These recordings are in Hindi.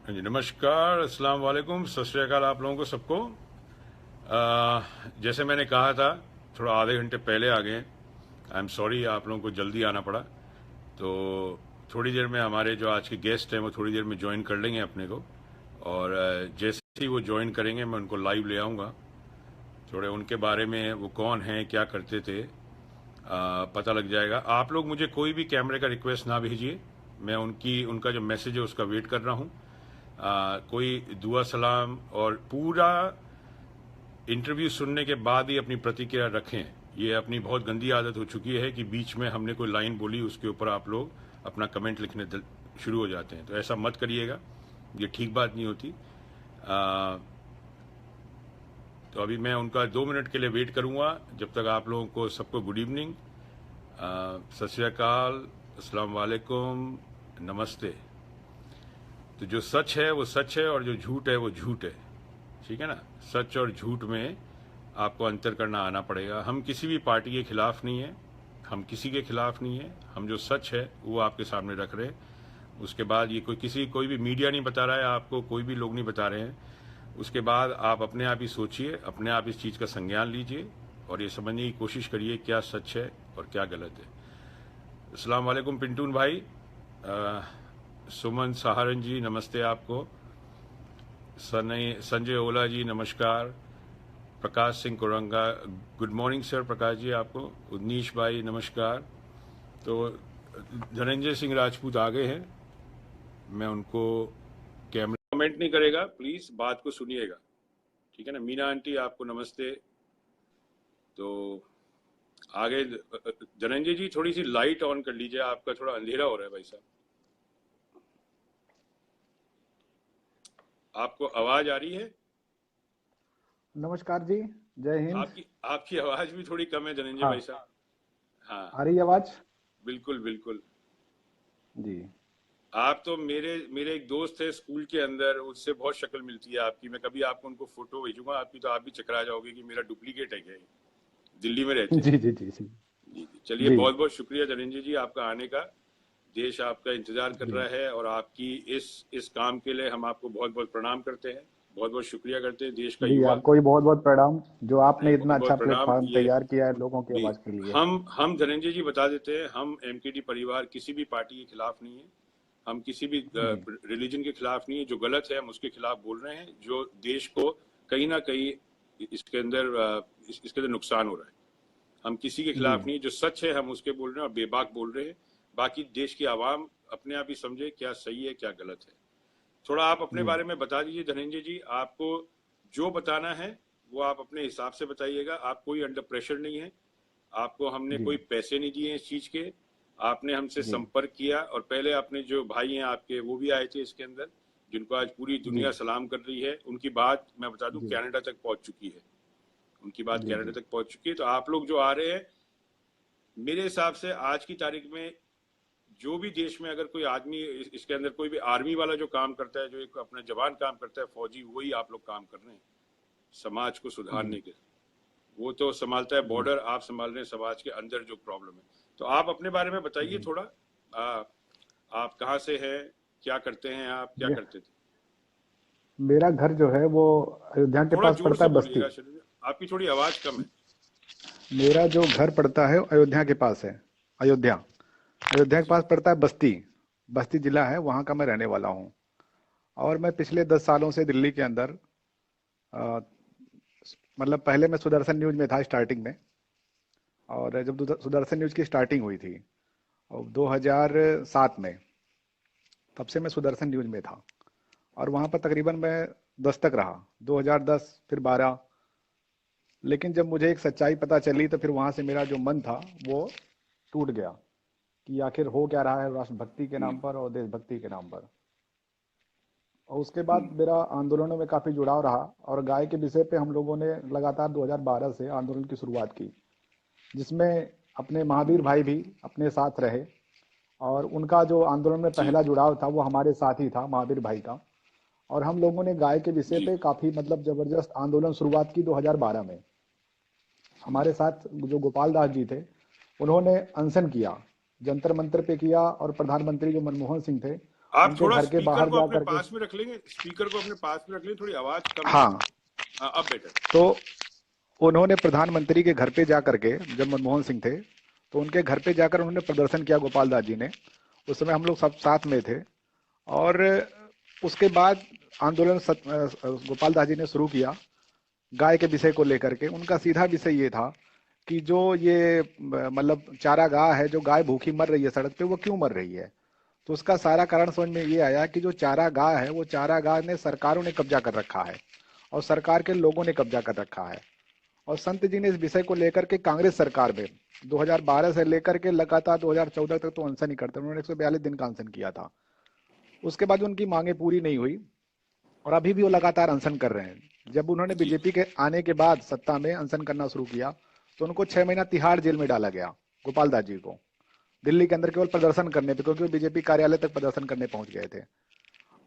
हाँ जी, नमस्कार, अस्सलाम वालेकुम, सत श्री अकाल आप लोगों को सबको। जैसे मैंने कहा था, थोड़ा आधे घंटे पहले आ गए। आई एम सॉरी, आप लोगों को जल्दी आना पड़ा। तो थोड़ी देर में हमारे जो आज के गेस्ट हैं वो थोड़ी देर में ज्वाइन कर लेंगे अपने को। और जैसे ही वो ज्वाइन करेंगे मैं उनको लाइव ले आऊँगा। थोड़े उनके बारे में, वो कौन हैं, क्या करते थे, पता लग जाएगा। आप लोग मुझे कोई भी कैमरे का रिक्वेस्ट ना भेजिए। मैं उनका जो मैसेज है उसका वेट कर रहा हूँ। कोई दुआ सलाम और पूरा इंटरव्यू सुनने के बाद ही अपनी प्रतिक्रिया रखें। ये अपनी बहुत गंदी आदत हो चुकी है कि बीच में हमने कोई लाइन बोली उसके ऊपर आप लोग अपना कमेंट लिखने शुरू हो जाते हैं। तो ऐसा मत करिएगा, ये ठीक बात नहीं होती। तो अभी मैं उनका 2 मिनट के लिए वेट करूंगा। जब तक आप लोगों को सबको गुड इवनिंग, सत श्री अकाल, अस्सलाम वालेकुम, नमस्ते। तो जो सच है वो सच है और जो झूठ है वो झूठ है, ठीक है ना। सच और झूठ में आपको अंतर करना आना पड़ेगा। हम किसी भी पार्टी के खिलाफ नहीं है, हम किसी के खिलाफ नहीं है। हम जो सच है वो आपके सामने रख रहे हैं। उसके बाद ये कोई भी मीडिया नहीं बता रहा है आपको, कोई भी लोग नहीं बता रहे हैं। उसके बाद आप अपने आप ही सोचिए, अपने आप इस चीज़ का संज्ञान लीजिए और ये समझने की कोशिश करिए क्या सच है और क्या गलत है। अस्सलाम वालेकुम पिंटून भाई, सुमन सहारन जी नमस्ते आपको। संजय ओला जी नमस्कार। Prakash Singh Koranga, good morning sir Prakash ji आपको। उदनीश भाई नमस्कार। तो धनंजय सिंह राजपूत आ गए हैं। मैं उनको कैमरा कमेंट नहीं करेगा, प्लीज बात को सुनिएगा, ठीक है ना। मीना आंटी आपको नमस्ते। तो आगे धनंजय जी थोड़ी सी लाइट ऑन कर लीजिए, आपका थोड़ा अंधेरा हो रहा है भाई साहब। आपको आवाज आ रही है? नमस्कार जी। जय हिंद। आपकी आपकी आवाज भी थोड़ी कम है धनंजय भाई हाँ, साहब। हाँ, आ रही है आवाज? बिल्कुल बिल्कुल। जी। आप तो मेरे मेरे एक दोस्त है स्कूल के अंदर, उससे बहुत शक्ल मिलती है आपकी। मैं कभी आपको उनको फोटो भेजूंगा आपकी, तो आप भी चकरा जाओगे कि मेरा डुप्लीकेट है क्या ये। दिल्ली में रहते हैं। जी जी जी जी। जी जी, चलिए जी बहुत बहुत शुक्रिया धनंजय जी आपका आने का। देश आपका इंतजार कर जी। रहा है और आपकी इस काम के लिए हम आपको बहुत बहुत प्रणाम करते हैं, बहुत बहुत शुक्रिया करते हैं देश का जी, युवा। आपको भी बहुत बहुत प्रणाम, जो आपने नहीं, इतना बहुत अच्छा बहुत प्रणाम। प्लेटफॉर्म ये तैयार किया है लोगों की भी आवाज के लिए। हम धनंजय जी बता देते हैं, हम एमकेडी परिवार किसी भी पार्टी के खिलाफ नहीं है। हम किसी भी जी रिलीजन के खिलाफ नहीं है। जो गलत है हम उसके खिलाफ बोल रहे हैं, जो देश को कहीं ना कहीं इसके अंदर इसके अंदर नुकसान हो रहा है। हम किसी के जी खिलाफ नहीं, जो सच है हम उसके बोल रहे हैं और बेबाक बोल रहे हैं। बाकी देश की आवाम अपने आप ही समझे क्या सही है क्या गलत है। थोड़ा आप अपने जी बारे में बता दीजिए धनंजय जी। आपको जो बताना है वो आप अपने हिसाब से बताइएगा। आप कोई अंडर प्रेशर नहीं है। आपको हमने जी कोई पैसे नहीं दिए इस चीज के। आपने हमसे जी संपर्क किया और पहले आपने जो भाई हैं आपके वो भी आए थे इसके अंदर, जिनको आज पूरी जी दुनिया सलाम कर रही है। उनकी बात मैं बता दूं जी कनाडा तक पहुंच चुकी है। उनकी बात जी कनाडा जी तक पहुंच चुकी है। तो आप लोग जो आ रहे हैं, मेरे हिसाब से आज की तारीख में जो भी देश में अगर कोई आदमी इसके अंदर कोई भी आर्मी वाला जो काम करता है, जो एक अपना जवान काम करता है, फौजी, वही आप लोग काम कर रहे हैं समाज को जी सुधारने के। वो तो संभालता है जी। बॉर्डर, आप संभाल रहे हैं समाज के अंदर जो प्रॉब्लम है। तो आप अपने बारे में बताइए जी थोड़ा। आप कहाँ से हैं, क्या करते हैं, आप क्या जी। करते थे? मेरा घर जो है वो अयोध्या के थोड़ा पास जोर पड़ता से है, बोलिएगा बस्ती। शरीर, आपकी थोड़ी आवाज कम है। मेरा जो घर पड़ता है अयोध्या के पास है। अयोध्या, अयोध्या के जी पास पड़ता है बस्ती। बस्ती जिला है, वहाँ का मैं रहने वाला हूँ। और मैं पिछले 10 सालों से दिल्ली के अंदर, अ, मतलब पहले मैं सुदर्शन न्यूज में था स्टार्टिंग में। और जब सुदर्शन न्यूज की स्टार्टिंग हुई थी और 2007 में, तब से मैं सुदर्शन न्यूज में था। और वहाँ पर तकरीबन मैं 10 तक रहा, 2010 फिर 12। लेकिन जब मुझे एक सच्चाई पता चली तो फिर वहाँ से मेरा जो मन था वो टूट गया कि आखिर हो क्या रहा है राष्ट्रभक्ति के नाम पर और देशभक्ति के नाम पर। और उसके बाद मेरा आंदोलनों में काफ़ी जुड़ाव रहा और गाय के विषय पे हम लोगों ने लगातार 2012 से आंदोलन की शुरुआत की, जिसमें अपने महावीर भाई भी अपने साथ रहे। और उनका जो आंदोलन में जी पहला जुड़ाव था वो हमारे साथ ही था, महावीर भाई का। और हम लोगों ने गाय के विषय जी पे काफ़ी मतलब ज़बरदस्त आंदोलन शुरुआत की 2012 में। हमारे साथ जो गोपाल दास जी थे, उन्होंने अनशन किया, जंतर मंतर पे किया। और प्रधानमंत्री जो मनमोहन सिंह थे, आप उनके थोड़ा घर के स्पीकर बाहर को जा अपने करके। पास में रख लेंगे, स्पीकर को अपने पास में रख लेंगे, थोड़ी आवाज कम है। हाँ, हाँ, अब बेटर। तो उन्होंने प्रधानमंत्री के घर पे जा करके, जब मनमोहन सिंह थे तो उनके घर पे जाकर उन्होंने प्रदर्शन किया, गोपाल दास जी ने। उस समय हम लोग सब साथ में थे। और उसके बाद आंदोलन गोपाल दास जी ने शुरू किया गाय के विषय को लेकर के। उनका सीधा विषय ये था कि जो ये मतलब चारागाह है, जो गाय भूखी मर रही है सड़क पे, वो क्यों मर रही है। तो उसका सारा कारण समझ में ये आया कि जो चारागाह है, वो चारागाह ने सरकारों ने कब्जा कर रखा है और सरकार के लोगों ने कब्जा कर रखा है। और संत जी ने इस विषय को लेकर के कांग्रेस सरकार में 2012 से लेकर के लगातार 2014 तक तो अनशन ही करते, उन्होंने 142 दिन का अनशन किया था। उसके बाद उनकी मांगे पूरी नहीं हुई और अभी भी वो लगातार अनशन कर रहे हैं। जब उन्होंने जी। बीजेपी के आने के बाद सत्ता में अनशन करना शुरू किया तो उनको 6 महीना तिहाड़ जेल में डाला गया, गोपाल दास जी को, दिल्ली के अंदर केवल प्रदर्शन करने पे, क्योंकि वो बीजेपी कार्यालय तक प्रदर्शन करने पहुंच गए थे।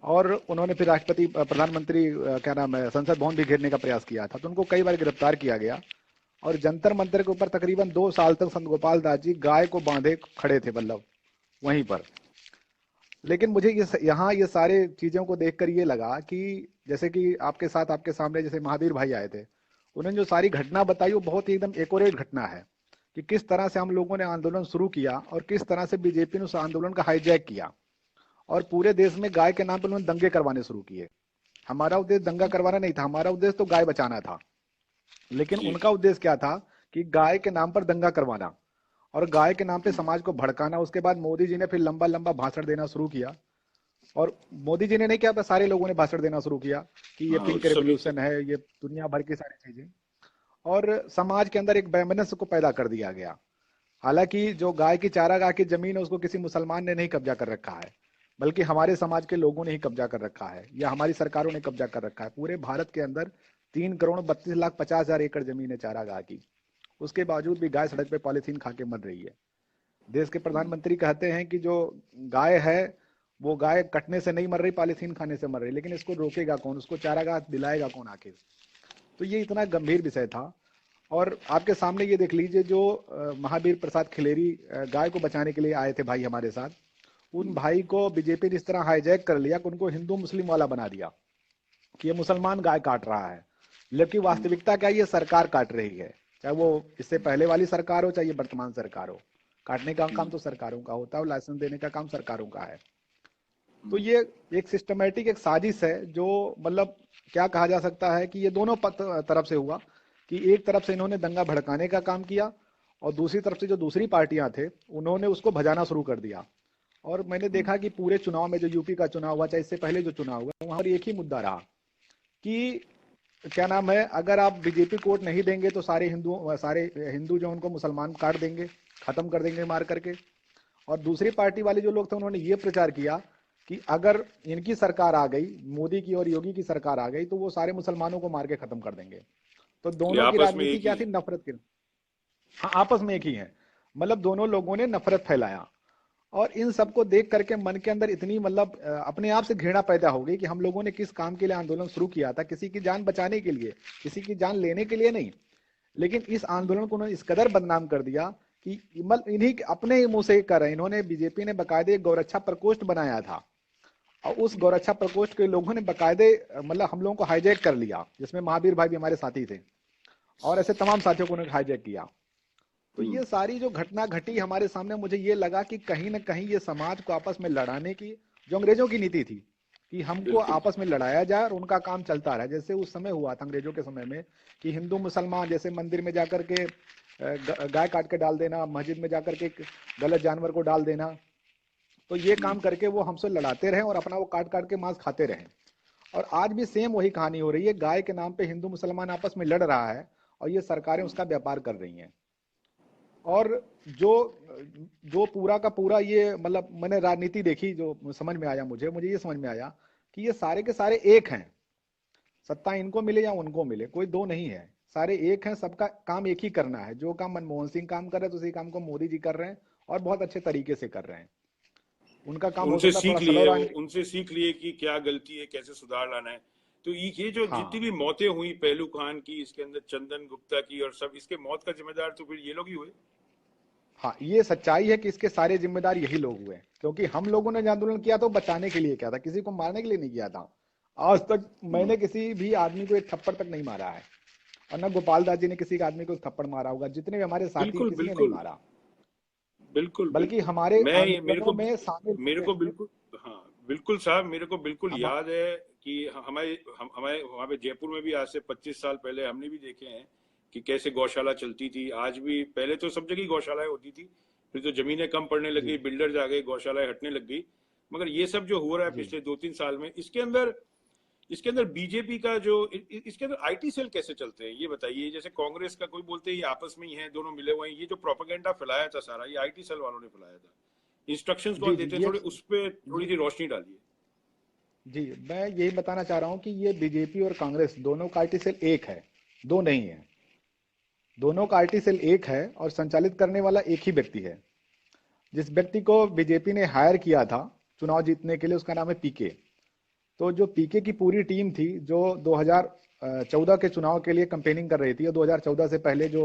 और उन्होंने फिर राष्ट्रपति प्रधानमंत्री क्या नाम है, संसद भवन भी घेरने का प्रयास किया था, तो उनको कई बार गिरफ्तार किया गया। और जंतर मंतर के ऊपर तकरीबन 2 साल तक संत गोपाल दास जी गाय को बांधे खड़े थे, मतलब वहीं पर। लेकिन मुझे ये यहाँ ये सारे चीजों को देखकर ये लगा कि जैसे कि आपके साथ आपके सामने जैसे महावीर भाई आए थे, उन्होंने जो सारी घटना बताई वो बहुत ही एकदम एक्यूरेट घटना है कि किस तरह से हम लोगों ने आंदोलन शुरू किया और किस तरह से बीजेपी ने उस आंदोलन का हाईजैक किया और पूरे देश में गाय के नाम पर उन्होंने दंगे करवाने शुरू किए। हमारा उद्देश्य दंगा करवाना नहीं था, हमारा उद्देश्य तो गाय बचाना था। लेकिन जी। उनका उद्देश्य क्या था कि गाय के नाम पर दंगा करवाना और गाय के नाम पे समाज को भड़काना। उसके बाद मोदी जी ने फिर लंबा लंबा भाषण देना शुरू किया। और मोदी जी ने नहीं किया, सारे लोगों ने भाषण देना शुरू किया कि ये हाँ, पिंक सभी रेवोल्यूशन है, ये दुनिया भर की सारी चीजें। और समाज के अंदर एक वैमनस्य को पैदा कर दिया गया। हालांकि जो गाय की चारागाह की जमीन है उसको किसी मुसलमान ने नहीं कब्जा कर रखा है, बल्कि हमारे समाज के लोगों ने ही कब्जा कर रखा है या हमारी सरकारों ने कब्जा कर रखा है। पूरे भारत के अंदर 3,32,50,000 एकड़ जमीन है चारागाह की। उसके बावजूद भी गाय सड़क पे पॉलीथीन खा के मर रही है। देश के प्रधानमंत्री कहते हैं कि जो गाय है वो गाय कटने से नहीं मर रही, पॉलीथीन खाने से मर रही। लेकिन इसको रोकेगा कौन, उसको चारागाह दिलाएगा कौन आखिर। तो ये इतना गंभीर विषय था। और आपके सामने ये देख लीजिए, जो महावीर प्रसाद खिलेरी गाय को बचाने के लिए आए थे भाई हमारे साथ, उन भाई को बीजेपी ने इस तरह हाईजैक कर लिया कि उनको हिंदू मुस्लिम वाला बना दिया कि ये मुसलमान गाय काट रहा है। लेकिन वास्तविकता क्या है, ये सरकार काट रही है। चाहे वो इससे पहले वाली सरकार हो, चाहे ये वर्तमान सरकार हो, काटने का काम तो सरकारों का होता है और लाइसेंस देने का काम सरकारों का है। तो ये एक सिस्टमेटिक एक साजिश है जो मतलब क्या कहा जा सकता है कि ये दोनों तरफ से हुआ कि एक तरफ से इन्होंने दंगा भड़काने का काम किया और दूसरी तरफ से जो दूसरी पार्टियां थे उन्होंने उसको भजाना शुरू कर दिया। और मैंने देखा कि पूरे चुनाव में, जो यूपी का चुनाव हुआ चाहे इससे पहले जो चुनाव हुआ, वहां पर एक ही मुद्दा रहा कि क्या नाम है, अगर आप बीजेपी को वोट नहीं देंगे तो सारे हिंदू जो उनको मुसलमान काट देंगे, खत्म कर देंगे मार करके। और दूसरी पार्टी वाले जो लोग थे उन्होंने ये प्रचार किया कि अगर इनकी सरकार आ गई, मोदी की और योगी की सरकार आ गई, तो वो सारे मुसलमानों को मार के खत्म कर देंगे। तो ये दोनों की आपस में राजनीति एक ही क्या थी, है। नफरत की। हाँ, आपस में एक ही है। मतलब दोनों लोगों ने नफरत फैलाया। और इन सबको देख करके मन के अंदर इतनी मतलब अपने आप से घृणा पैदा हो गई कि हम लोगों ने किस काम के लिए आंदोलन शुरू किया था, किसी की जान बचाने के लिए, किसी की जान लेने के लिए नहीं। लेकिन इस आंदोलन को उन्होंने इस कदर बदनाम कर दिया कि इन्हीं अपने ही मुंह से कर रहे हैं। इन्होंने, बीजेपी ने बाकायदे एक गौरक्षा प्रकोष्ठ बनाया था और उस गौरक्षा प्रकोष्ठ के लोगों ने बाकायदे मतलब हम लोगों को हाईजैक कर लिया, जिसमें महावीर भाई भी हमारे साथी थे और ऐसे तमाम साथियों को उन्होंने हाईजैक किया। तो ये सारी जो घटना घटी हमारे सामने, मुझे ये लगा कि कहीं ना कहीं ये समाज को आपस में लड़ाने की जो अंग्रेजों की नीति थी कि हमको बिल्कुल। आपस में लड़ाया जाए और उनका काम चलता रहे। जैसे उस समय हुआ था अंग्रेजों के समय में कि हिंदू मुसलमान जैसे मंदिर में जाकर के गाय काट के डाल देना, मस्जिद में जाकर के गलत जानवर को डाल देना, तो ये काम करके वो हमसे लड़ाते रहे और अपना वो काट काट के मांस खाते रहे। और आज भी सेम वही कहानी हो रही है, गाय के नाम पे हिंदू मुसलमान आपस में लड़ रहा है और ये सरकारें उसका व्यापार कर रही हैं। और जो जो पूरा का पूरा ये मतलब मैंने राजनीति देखी, जो समझ में आया मुझे मुझे ये समझ में आया कि ये सारे के सारे एक हैं। सत्ता इनको मिले या उनको मिले, कोई दो नहीं है, सारे एक हैं। सबका काम एक ही करना है। जो काम मनमोहन सिंह काम कर रहे हैं तो उसी काम को मोदी जी कर रहे हैं और बहुत अच्छे तरीके से कर रहे हैं। उनका काम हो उनसे सकता है थोड़ा सीख स्लो लिए, वो रहने। उनसे सीख लिए कि क्या गलती है, कैसे सुधार लाना है। तो ये जो जितनी हाँ, भी मौतें हुई, पहलू खान की, इसके अंदर चंदन गुप्ता की और सब, इसके मौत का जिम्मेदार तो फिर ये लोग ही हुए। हाँ, ये सच्चाई है कि इसके सारे जिम्मेदार यही लोग हुए, क्योंकि हम लोगों ने जो आंदोलन किया तो बचाने के लिए किया था, किसी को मारने के लिए नहीं किया था। आज तक हम्म, मैंने किसी भी आदमी को एक थप्पड़ तक नहीं मारा है, और न गोपाल दास जी ने किसी आदमी को एक थप्पड़ मारा होगा, जितने भी हमारे साथी हैं बिल्कुल किसी ने नहीं बिल्कुल मारा। बिल्कुल बल्कि बिल्कुल। हमारे मैं ये आंदोलनों में शामिल मेरे होते को हुए बिल्कुल, हाँ बिल्कुल साहब, मेरे को बिल्कुल हम। याद है कि हमारे हमारे वहाँ पे जयपुर में भी आज से 25 साल पहले हमने भी देखे हैं कि कैसे गौशाला चलती थी। आज भी, पहले तो सब जगह गौशालाएं होती थी, फिर तो जमीनें कम पड़ने लगी, जी बिल्डर्स आ गए, गौशालाएं हटने लग गई। मगर ये सब जो हो रहा है जी पिछले 2-3 साल में, इसके अंदर बीजेपी का जो इसके अंदर आईटी सेल कैसे चलते हैं ये बताइए। जैसे कांग्रेस का कोई बोलते हैं ये आपस में ही है, दोनों मिले हुए हैं, ये जो प्रोपेगेंडा फैलाया था सारा, ये आईटी सेल वालों ने फैलाया था। इंस्ट्रक्शंस जी कौन जी देते हैं, ये थोड़े उस पर थोड़ी ये सी रोशनी डालिए। जी, मैं यही बताना चाह रहा हूँ कि ये बीजेपी और कांग्रेस दोनों का आईटी सेल एक है, दो नहीं है। दोनों का आईटी सेल एक है और संचालित करने वाला एक ही व्यक्ति है। जिस व्यक्ति को बीजेपी ने हायर किया था चुनाव जीतने के लिए, उसका नाम है पीके। तो जो पीके की पूरी टीम थी, जो 2014 के चुनाव के लिए कंपेनिंग कर रही थी, और 2014 से पहले जो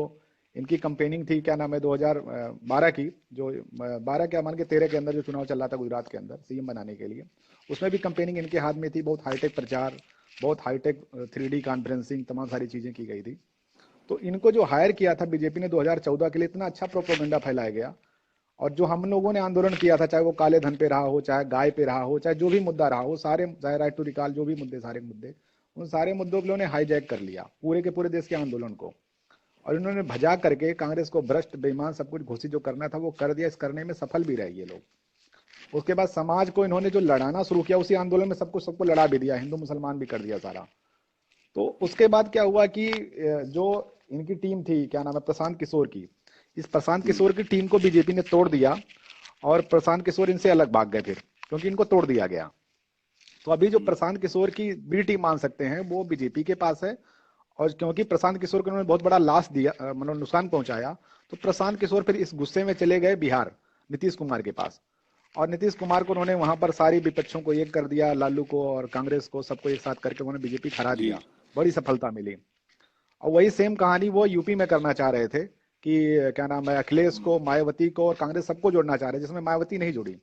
इनकी कंपेनिंग थी, क्या नाम है, 2012 की, जो 12 क्या मान के 13 के अंदर जो चुनाव चल रहा था गुजरात के अंदर सीएम बनाने के लिए, उसमें भी कंपेनिंग इनके हाथ में थी। बहुत हाईटेक प्रचार, बहुत हाईटेक 3D कॉन्फ्रेंसिंग, तमाम सारी चीजें की गई थी। तो इनको जो हायर किया था बीजेपी ने 2014 के लिए, इतना अच्छा प्रोपोगंडा फैलाया गया। और जो हम लोगों ने आंदोलन किया था, चाहे वो काले धन पे रहा हो, चाहे गाय पे रहा हो, चाहे जो भी मुद्दा रहा हो, सारे, चाहे राइट टू रिकॉल, जो भी मुद्दे, सारे मुद्दे, उन सारे मुद्दों को उन्होंने हाईजैक कर लिया पूरे के पूरे देश के आंदोलन को। और इन्होंने भजा करके कांग्रेस को भ्रष्ट, बेईमान, सब कुछ घोषित जो करना था वो कर दिया। इस करने में सफल भी रहे ये लोग। उसके बाद समाज को इन्होंने जो लड़ाना शुरू किया, उसी आंदोलन में सबको सबको लड़ा भी दिया, हिंदू मुसलमान भी कर दिया सारा। तो उसके बाद क्या हुआ कि जो इनकी टीम थी, क्या नाम है, प्रशांत किशोर की, इस प्रशांत हम्म, किशोर की टीम को बीजेपी ने तोड़ दिया। और प्रशांत किशोर इनसे अलग भाग गए फिर, क्योंकि इनको तोड़ दिया गया। तो अभी जो हम्म, प्रशांत किशोर की बी टीम मान सकते हैं, वो बीजेपी के पास है। और क्योंकि प्रशांत किशोर को उन्होंने बहुत बड़ा लॉस दिया, मतलब नुकसान पहुंचाया, तो प्रशांत किशोर फिर इस गुस्से में चले गए बिहार, नीतीश कुमार के पास। और नीतीश कुमार को उन्होंने वहां पर सारी विपक्षों को एक कर दिया, लालू को और कांग्रेस को, सबको एक साथ करके उन्होंने बीजेपी हरा जी दिया। बड़ी सफलता मिली। और वही सेम कहानी वो यूपी में करना चाह रहे थे कि क्या नाम है, अखिलेश हम्म, को, मायावती को और कांग्रेस सबको जोड़ना चाह रहे थे, जिसमें मायावती नहीं जुड़ी।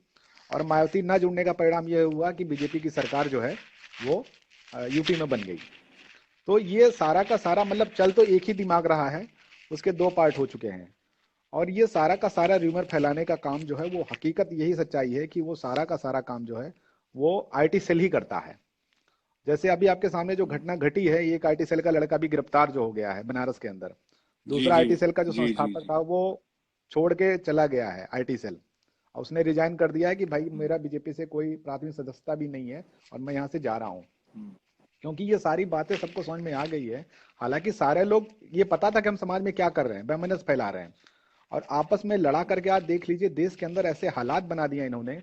और मायावती न जुड़ने का परिणाम ये हुआ कि बीजेपी की सरकार जो है वो यूपी में बन गई। तो ये सारा का सारा मतलब चल तो एक ही दिमाग रहा है, उसके दो पार्ट हो चुके हैं। और ये सारा का सारा र्यूमर फैलाने का काम जो है, वो हकीकत यही सच्चाई है कि वो सारा का सारा काम जो है वो आईटी सेल ही करता है। जैसे अभी आपके सामने जो हम्म, घटना घटी है, एक आईटी सेल का लड़का भी गिरफ्तार जो हो गया है बनारस के अंदर। जी दूसरा जी आईटी सेल का जो जी जी संस्थापक जी। था वो छोड़ के चला गया है आईटी सेल। और उसने रिजाइन कर दिया है कि भाई हम्म, मेरा बीजेपी से कोई प्राथमिक सदस्यता भी नहीं है और मैं यहाँ से जा रहा हूँ। हम्म, क्योंकि ये सारी बातें सबको समझ में आ गई है। हालांकि सारे लोग, ये पता था कि हम समाज में क्या कर रहे हैं, बेमनस फैला रहे हैं। और आपस में लड़ा करके आज देख लीजिए, देश के अंदर ऐसे हालात बना दिए इन्होंने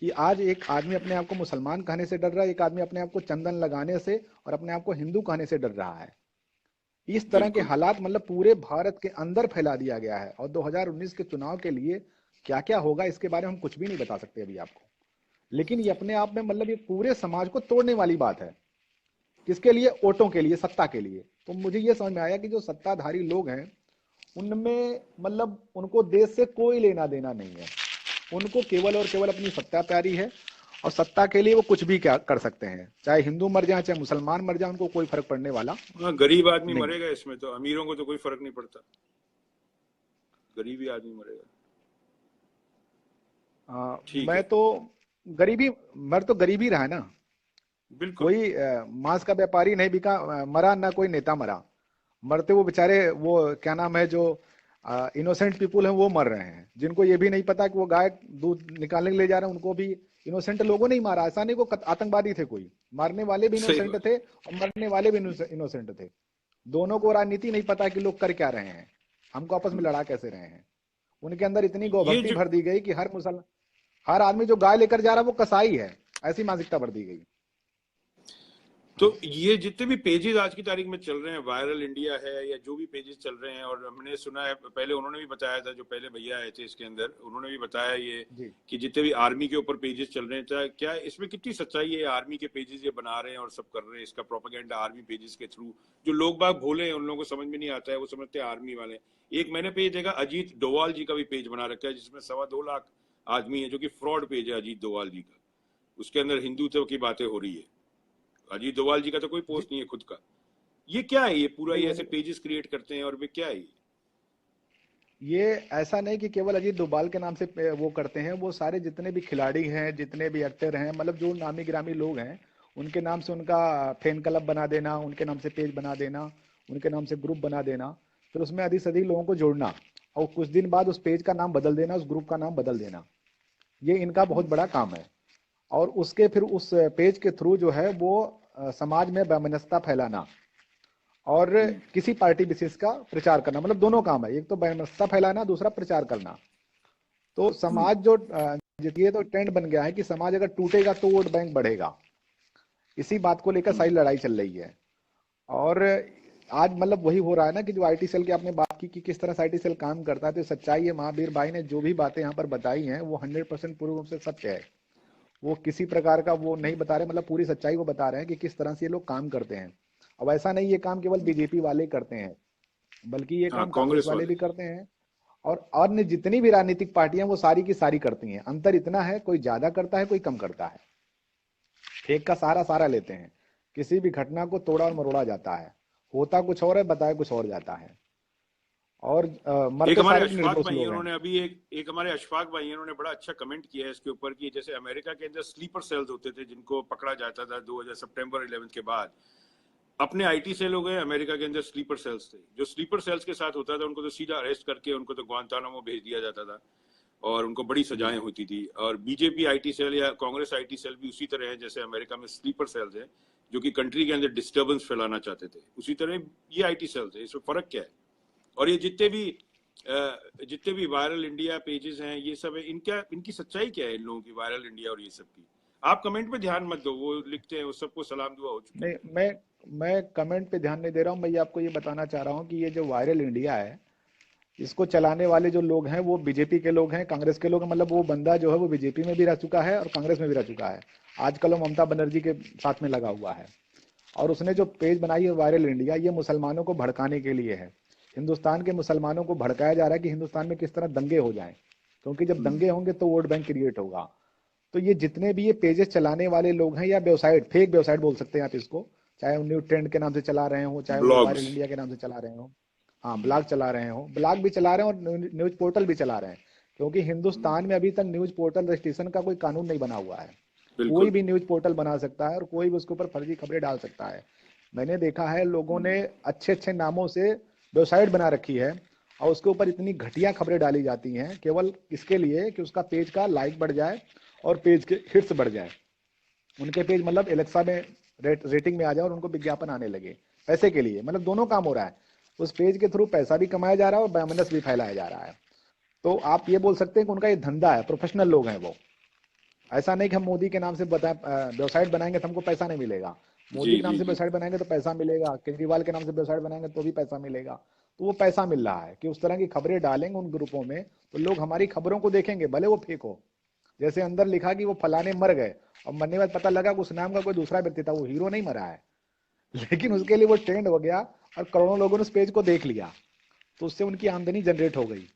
कि आज एक आदमी अपने आप को मुसलमान कहने से डर रहा है, एक आदमी अपने आप को चंदन लगाने से और अपने आप को हिंदू कहने से डर रहा है। इस तरह के बिल्कुल। हालात मतलब पूरे भारत के अंदर फैला दिया गया है। और 2019 के चुनाव के लिए क्या क्या होगा इसके बारे में हम कुछ भी नहीं बता सकते अभी आपको। लेकिन ये अपने आप में मतलब ये पूरे समाज को तोड़ने वाली बात है। किसके लिए? वोटों के लिए, सत्ता के लिए। तो मुझे ये समझ में आया कि जो सत्ताधारी लोग हैं, उनमें मतलब उनको देश से कोई लेना देना नहीं है। उनको केवल और केवल अपनी सत्ता प्यारी है। और सत्ता के लिए वो कुछ भी क्या कर सकते हैं, चाहे हिंदू मर जाए चाहे मुसलमान मर जाए, उनको कोई फर्क पड़ने वाला हाँ, गरीब आदमी नहीं है। मरेगा इसमें, तो अमीरों को तो कोई फर्क नहीं पड़ता, गरीब ही आदमी मरेगा। ठीक मैं है। तो गरीबी, मर तो गरीब ही रहा है ना। बिल्कुल। कोई मांस का व्यापारी नहीं बिका, मरा ना कोई नेता मरा। मरते वो बेचारे, वो क्या नाम है, जो इनोसेंट पीपुल हैं वो मर रहे हैं, जिनको ये भी नहीं पता कि वो गाय दूध निकालने के लिए जा रहे हैं, उनको भी इनोसेंट लोगों ने ही मारा। ऐसा नहीं को आतंकवादी थे कोई, मारने वाले भी सही इनोसेंट बात। थे और मरने वाले भी इनोसेंट थे। दोनों को राजनीति नहीं पता कि लोग कर क्या रहे हैं, हमको आपस में हम्म, लड़ा कैसे रहे हैं। उनके अंदर इतनी ये गौभक्ति जो भर दी गई कि हर आदमी जो गाय लेकर जा रहा है वो कसाई है, ऐसी मानसिकता भर दी गई। तो ये जितने भी पेजेस आज की तारीख में चल रहे हैं, वायरल इंडिया है या जो भी पेजेस चल रहे हैं, और हमने सुना है पहले उन्होंने भी बताया था, जो पहले भैया आए थे इसके अंदर, उन्होंने भी बताया ये जी कि जितने भी आर्मी के ऊपर पेजेस चल रहे हैं, चाहे क्या इसमें कितनी सच्चाई है? आर्मी के पेजेस ये बना रहे हैं और सब कर रहे हैं, इसका प्रोपेगेंडा आर्मी पेजेस के थ्रू। जो लोग बाग भोले हैं, उन लोगों को समझ में नहीं आता है, वो समझते हैं आर्मी वाले। एक मैंने पेज देखा, अजीत डोवाल जी का भी पेज बना रखा है, जिसमें 2.25 लाख आदमी है, जो कि फ्रॉड पेज है अजीत डोवाल जी का। उसके अंदर हिंदुत्व की बातें हो रही है। अजीत डोवाल जी का तो कोई जी पोस्ट नहीं है खुद का। ये क्या है? ये पूरा नहीं ये ऐसे पेजेस क्रिएट करते हैं, और वे क्या है? ये ऐसा नहीं कि केवल अजीत डोभाल के नाम से वो करते हैं, वो सारे जितने भी खिलाड़ी हैं, जितने भी एक्टर हैं, मतलब जो नामी गिरामी लोग हैं, उनके नाम से उनका फैन क्लब बना देना, उनके नाम से पेज बना देना, उनके नाम से ग्रुप बना देना, फिर उसमें अधिक से अधिक लोगों को जोड़ना, और कुछ दिन बाद उस पेज का नाम बदल देना, उस ग्रुप का नाम बदल देना। ये इनका बहुत बड़ा काम है। और उसके फिर उस पेज के थ्रू जो है वो समाज में वैमनस्यता फैलाना और किसी पार्टी विशेष का प्रचार करना, मतलब दोनों काम है, एक तो वैमनस्यता फैलाना, दूसरा प्रचार करना। तो समाज जो ये तो ट्रेंड बन गया है कि समाज अगर टूटेगा तो वोट बैंक बढ़ेगा। इसी बात को लेकर सारी लड़ाई चल रही है। और आज मतलब वही हो रहा है ना कि जो आईटी सेल की आपने बात की कि किस तरह से आईटी सेल काम करता है, तो सच्चाई है, महावीर भाई ने जो भी बातें यहाँ पर बताई हैं वो 100% पूर्ण रूप से सत्य है। वो किसी प्रकार का वो नहीं बता रहे, मतलब पूरी सच्चाई वो बता रहे हैं कि किस तरह से ये लोग काम करते हैं। अब ऐसा नहीं ये काम केवल बीजेपी वाले करते हैं, बल्कि ये हाँ, काम कांग्रेस कांग्रेस वाले वाले। भी करते हैं, और अन्य जितनी भी राजनीतिक पार्टियां वो सारी की सारी करती हैं। अंतर इतना है, कोई ज्यादा करता है, कोई कम करता है। एक का सहारा सारा लेते हैं, किसी भी घटना को तोड़ा और मरोड़ा जाता है, होता कुछ और है, बताया कुछ और जाता है, और एक मरते हमारे सारे अशफाक निर्दोष भाई हैं, लोग हैं। उन्होंने अभी एक हमारे अशफाक भाई हैं, उन्होंने बड़ा अच्छा कमेंट किया है इसके ऊपर कि जैसे अमेरिका के अंदर स्लीपर सेल्स होते थे, जिनको पकड़ा जाता था 2000 सितंबर 11 के बाद। अपने आईटी सेल हो गए, अमेरिका के अंदर स्लीपर सेल्स थे। जो स्लीपर सेल्स के साथ होता था, उनको तो सीधा अरेस्ट करके उनको तो ग्वांतानामो भेज दिया जाता था, और उनको बड़ी जी सजाएं होती थी। और बीजेपी आईटी सेल या कांग्रेस आईटी सेल भी उसी तरह है जैसे अमेरिका में स्लीपर सेल्स है, जो कि कंट्री के अंदर डिस्टर्बेंस फैलाना चाहते थे, उसी तरह ये आईटी सेल्स है। इसमें फर्क क्या है? और ये जितने भी वायरल इंडिया पेजेस हैं, ये सब है, इनकी सच्चाई क्या है, इन लोगों की, वायरल इंडिया और ये सब की? आप कमेंट पे ध्यान मत दो, वो लिखते हैं, वो सबको सलाम दुआ हो चुकी नहीं, है। मैं कमेंट पे ध्यान नहीं दे रहा हूँ। मैं ये आपको ये बताना चाह रहा हूँ कि ये जो वायरल इंडिया है, इसको चलाने वाले जो लोग हैं वो बीजेपी के लोग हैं, कांग्रेस के लोग हैं। मतलब वो बंदा जो है वो बीजेपी में भी रह चुका है और कांग्रेस में भी रह चुका है। आजकल वो ममता बनर्जी के साथ में लगा हुआ है। और उसने जो पेज बनाई है वायरल इंडिया, ये मुसलमानों को भड़काने के लिए है। हिंदुस्तान के मुसलमानों को भड़काया जा रहा है कि हिंदुस्तान में किस तरह दंगे हो जाएं, क्योंकि जब दंगे होंगे तो वोट बैंक क्रिएट होगा। तो ये जितने भी ये पेजेस चलाने वाले लोग हैं, या वेबसाइट, फेक वेबसाइट बोल सकते हैं आप इसको, चाहे वो न्यू ट्रेंड के नाम से चला रहे हो, चाहे वो वायरल ब्लॉग्स। इंडिया के नाम से चला रहे हो, हाँ ब्लॉग चला रहे हो, ब्लॉग भी चला रहे हैं और न्यूज पोर्टल भी चला रहे हैं। क्योंकि हिंदुस्तान में अभी तक न्यूज पोर्टल रजिस्ट्रेशन का कोई कानून नहीं बना हुआ है। कोई बिल्कुल। भी न्यूज पोर्टल बना सकता है और कोई भी उसके ऊपर फर्जी खबरें डाल सकता है। मैंने देखा है लोगों ने अच्छे अच्छे नामों से वेबसाइट बना रखी है, और उसके ऊपर इतनी घटिया खबरें डाली जाती हैं केवल इसके लिए कि उसका पेज का लाइक बढ़ जाए और पेज के हिट्स बढ़ जाए। उनके पेज मतलब एलेक्सा में रेटिंग में आ जाए और उनको विज्ञापन आने लगे, पैसे के लिए। मतलब दोनों काम हो रहा है, उस पेज के थ्रू पैसा भी कमाया जा रहा है और बैमनस भी फैलाया जा रहा है। तो आप ये बोल सकते हैं कि उनका ये धंधा है, प्रोफेशनल लोग हैं वो। ऐसा नहीं कि हम मोदी के नाम से वेबसाइट बनाएंगे तो हमको पैसा नहीं मिलेगा। मोदी जी के नाम जी से जी। वेबसाइट बनाएंगे तो पैसा मिलेगा, केजरीवाल के नाम से वेबसाइट बनाएंगे तो भी पैसा मिलेगा। तो वो पैसा मिल रहा है कि उस तरह की खबरें डालेंगे उन ग्रुपों में, तो लोग हमारी खबरों को देखेंगे, भले वो फेक हो। जैसे अंदर लिखा कि वो फलाने मर गए, और मरने के बाद पता लगा कि उस नाम का कोई दूसरा व्यक्ति था, वो हीरो नहीं मरा है, लेकिन उसके लिए वो ट्रेंड हो गया और करोड़ों लोगों ने उस पेज को देख लिया, तो उससे उनकी आमदनी जनरेट हो गई।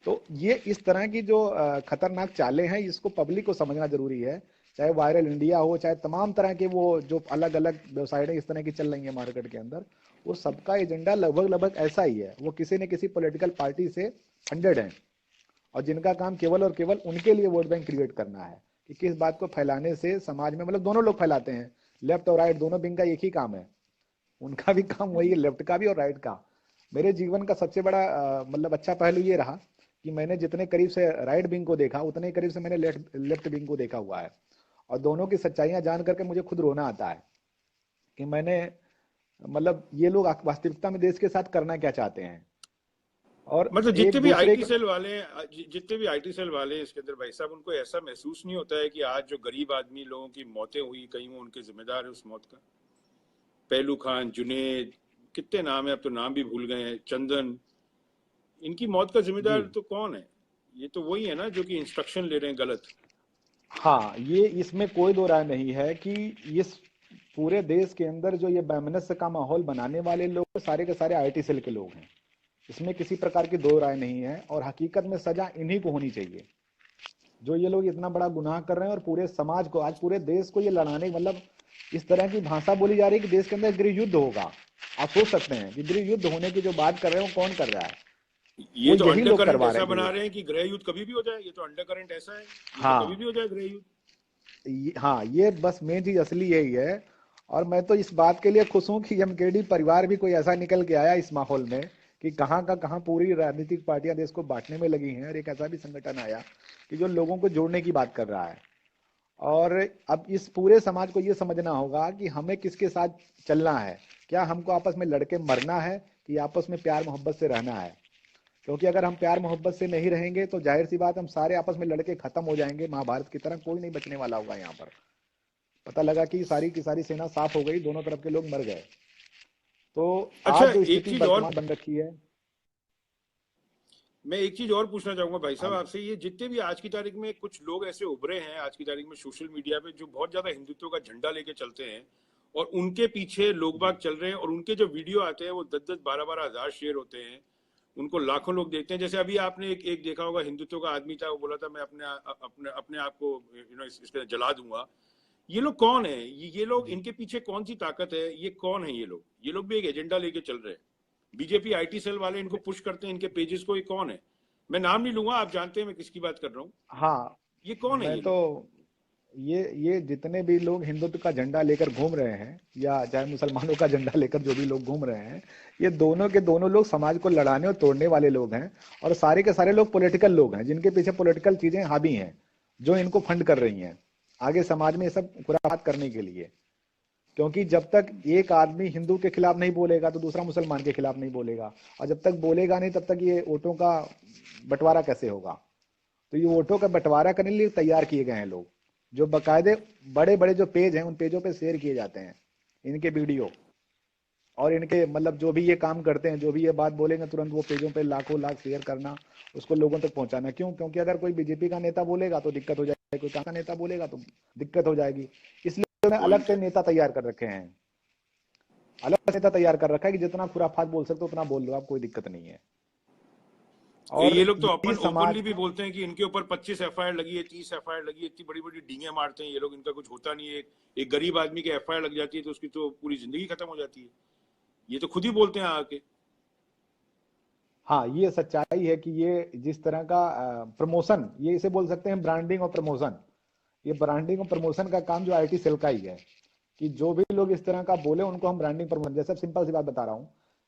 तो ये इस तरह की जो खतरनाक चालें हैं, इसको पब्लिक को समझना जरूरी है। चाहे वायरल इंडिया हो, चाहे तमाम तरह के वो जो अलग अलग वेबसाइटें इस तरह की चल रही है मार्केट के अंदर, वो सबका एजेंडा लगभग लगभग ऐसा ही है। वो किसी न किसी पॉलिटिकल पार्टी से फंडेड है, और जिनका काम केवल और केवल उनके लिए वोट बैंक क्रिएट करना है कि किस बात को फैलाने से समाज में, मतलब दोनों लोग फैलाते हैं, लेफ्ट और राइट दोनों विंग का एक ही काम है। उनका भी काम वही है, लेफ्ट का भी और राइट का। मेरे जीवन का सबसे बड़ा मतलब अच्छा पहलू ये रहा कि मैंने जितने करीब से राइट विंग को देखा, उतने ही करीब से मैंने लेफ्ट विंग को देखा हुआ है। और दोनों की सच्चाइयां जान करके मुझे खुद रोना आता है कि मैंने, मतलब ये लोग वास्तविकता में देश के साथ करना क्या चाहते हैं, और मतलब एक दूसरे का। जितने भी आईटी सेल वाले हैं इसके अंदर, भाई साहब, उनको ऐसा महसूस नहीं होता है कि आज जो गरीब आदमी लोगों की मौतें हुई, कहीं वो उनके जिम्मेदार है उस मौत का? पहलू खान, जुनेद, कितने नाम है, अब तो नाम भी भूल गए हैं, चंदन, इनकी मौत का जिम्मेदार जी तो कौन है? ये तो वही है ना जो कि इंस्ट्रक्शन ले रहे हैं गलत। हाँ, ये इसमें कोई दो राय नहीं है कि इस पूरे देश के अंदर जो ये वैमनस्य का माहौल बनाने वाले लोग सारे के सारे आईटी सेल के लोग हैं। इसमें किसी प्रकार की दो राय नहीं है, और हकीकत में सजा इन्हीं को होनी चाहिए जो ये लोग इतना बड़ा गुनाह कर रहे हैं और पूरे समाज को, आज पूरे देश को ये लड़ाने, मतलब इस तरह की भाषा बोली जा रही है कि देश के अंदर गृह युद्ध होगा। आप सोच सकते हैं कि गृह युद्ध होने की जो बात कर रहे हैं वो कौन कर रहा है? ये वो तो यही अंडर लोग करंट करवा रहे ऐसा हैं गृह बना युद्ध। रहे हैं कि गृह युद्ध कभी भी हो जाए। ये तो अंडर करंट ऐसा है, ये तो कभी हाँ भी हो जाए गृह युद्ध। हाँ, ये बस मेन चीज असली यही है। और मैं तो इस बात के लिए खुश हूं कि एमकेडी परिवार भी कोई ऐसा निकल के आया इस माहौल में कि कहाँ का कहाँ पूरी राजनीतिक पार्टियां देश को बांटने में लगी हैं, और एक ऐसा भी संगठन आया कि जो लोगों को जोड़ने की बात कर रहा है। और अब इस पूरे समाज को ये समझना होगा कि हमें किसके साथ चलना है। क्या हमको आपस में लड़के मरना है कि आपस में प्यार मोहब्बत से रहना है? क्योंकि अगर हम प्यार मोहब्बत से नहीं रहेंगे तो जाहिर सी बात हम सारे आपस में लड़के खत्म हो जाएंगे, महाभारत की तरह कोई नहीं बचने वाला होगा यहाँ पर। पता लगा कि सारी की सारी सेना साफ हो गई, दोनों तरफ के लोग मर गए। तो अच्छा, आज जो एक स्थिति चीज और, वर्तमान बन रखी है। मैं एक चीज और पूछना चाहूंगा भाई हाँ साहब जी। आपसे। ये जितने भी आज की तारीख में कुछ लोग ऐसे उभरे हैं आज की तारीख में सोशल मीडिया पे, जो बहुत ज्यादा हिंदुत्व का झंडा लेके चलते हैं और उनके पीछे लोग बाग जी चल रहे हैं, और उनके जो वीडियो आते हैं वो 10-10, 12-12 हजार शेयर होते हैं, उनको लाखों लोग देखते हैं। जैसे अभी आपने एक देखा होगा, हिंदुत्व का आदमी था, वो बोला था मैं अपने अपने अपने आप को इस पे जला दूंगा। ये लोग कौन है? ये लोग, जी इनके पीछे कौन सी ताकत है? ये कौन है ये लोग? ये लोग भी एक एजेंडा लेके चल रहे हैं। बीजेपी आईटी सेल वाले इनको पुश करते हैं, इनके पेजेस को। ये कौन है? मैं नाम नहीं लूंगा, आप जानते हैं मैं किसकी बात कर रहा हूँ। हाँ। ये कौन है मैं ये तो लोग? ये जितने भी लोग हिंदुत्व का झंडा लेकर घूम रहे हैं, या चाहे मुसलमानों का झंडा लेकर जो भी लोग घूम रहे हैं, ये दोनों के दोनों लोग समाज को लड़ाने और तोड़ने वाले लोग हैं। और सारे के सारे लोग पॉलिटिकल लोग हैं, जिनके पीछे पॉलिटिकल चीजें हावी हैं, जो इनको फंड कर रही हैं आगे समाज में ये सब खुराफात करने के लिए। क्योंकि जब तक एक आदमी हिंदू के खिलाफ नहीं बोलेगा तो दूसरा मुसलमान के खिलाफ नहीं बोलेगा, और जब तक बोलेगा नहीं तब तक ये वोटों का बंटवारा कैसे होगा? तो ये वोटों का बंटवारा करने के लिए तैयार किए गए हैं लोग, जो बकायदे बड़े बड़े जो पेज हैं उन पेजों पे शेयर किए जाते हैं इनके वीडियो। और इनके मतलब जो भी ये काम करते हैं, जो भी ये बात बोलेंगे, तुरंत वो पेजों पे लाखों लाख शेयर करना, उसको लोगों तक पहुंचाना। क्यों? क्योंकि अगर कोई बीजेपी का नेता बोलेगा तो दिक्कत हो जाएगी, कोई कांग्रेस का नेता बोलेगा तो दिक्कत हो जाएगी। इसलिए उन्होंने अलग पॉइंट से है। नेता तैयार कर रखे हैं, अलग से नेता तैयार कर रखा है कि जितना खुराफात बोल सकते हो उतना बोल लो, आप, कोई दिक्कत नहीं है। और ये लोग तो यही ओपनली समाज। भी बोलते हैं कि इनके ऊपर 25 एफआईआर लगी है, 30 एफआईआर लगी है। इतनी बड़ी बड़ी डींगे मारते हैं ये लोग, इनका कुछ होता नहीं है। एक गरीब आदमी की एफआईआर लग जाती है तो उसकी तो पूरी जिंदगी खत्म हो जाती है। ये तो खुद ही बोलते हैं आके। हाँ, ये सच्चाई है कि ये जिस तरह का प्रमोशन, ये इसे बोल सकते हैं ब्रांडिंग और प्रमोशन। ये ब्रांडिंग और प्रमोशन का काम जो आईटी सेल का ही है, कि जो भी लोग इस तरह का बोले उनको हम ब्रांडिंग प्रमोशन। जैसे सिंपल सी बात बता रहा हूँ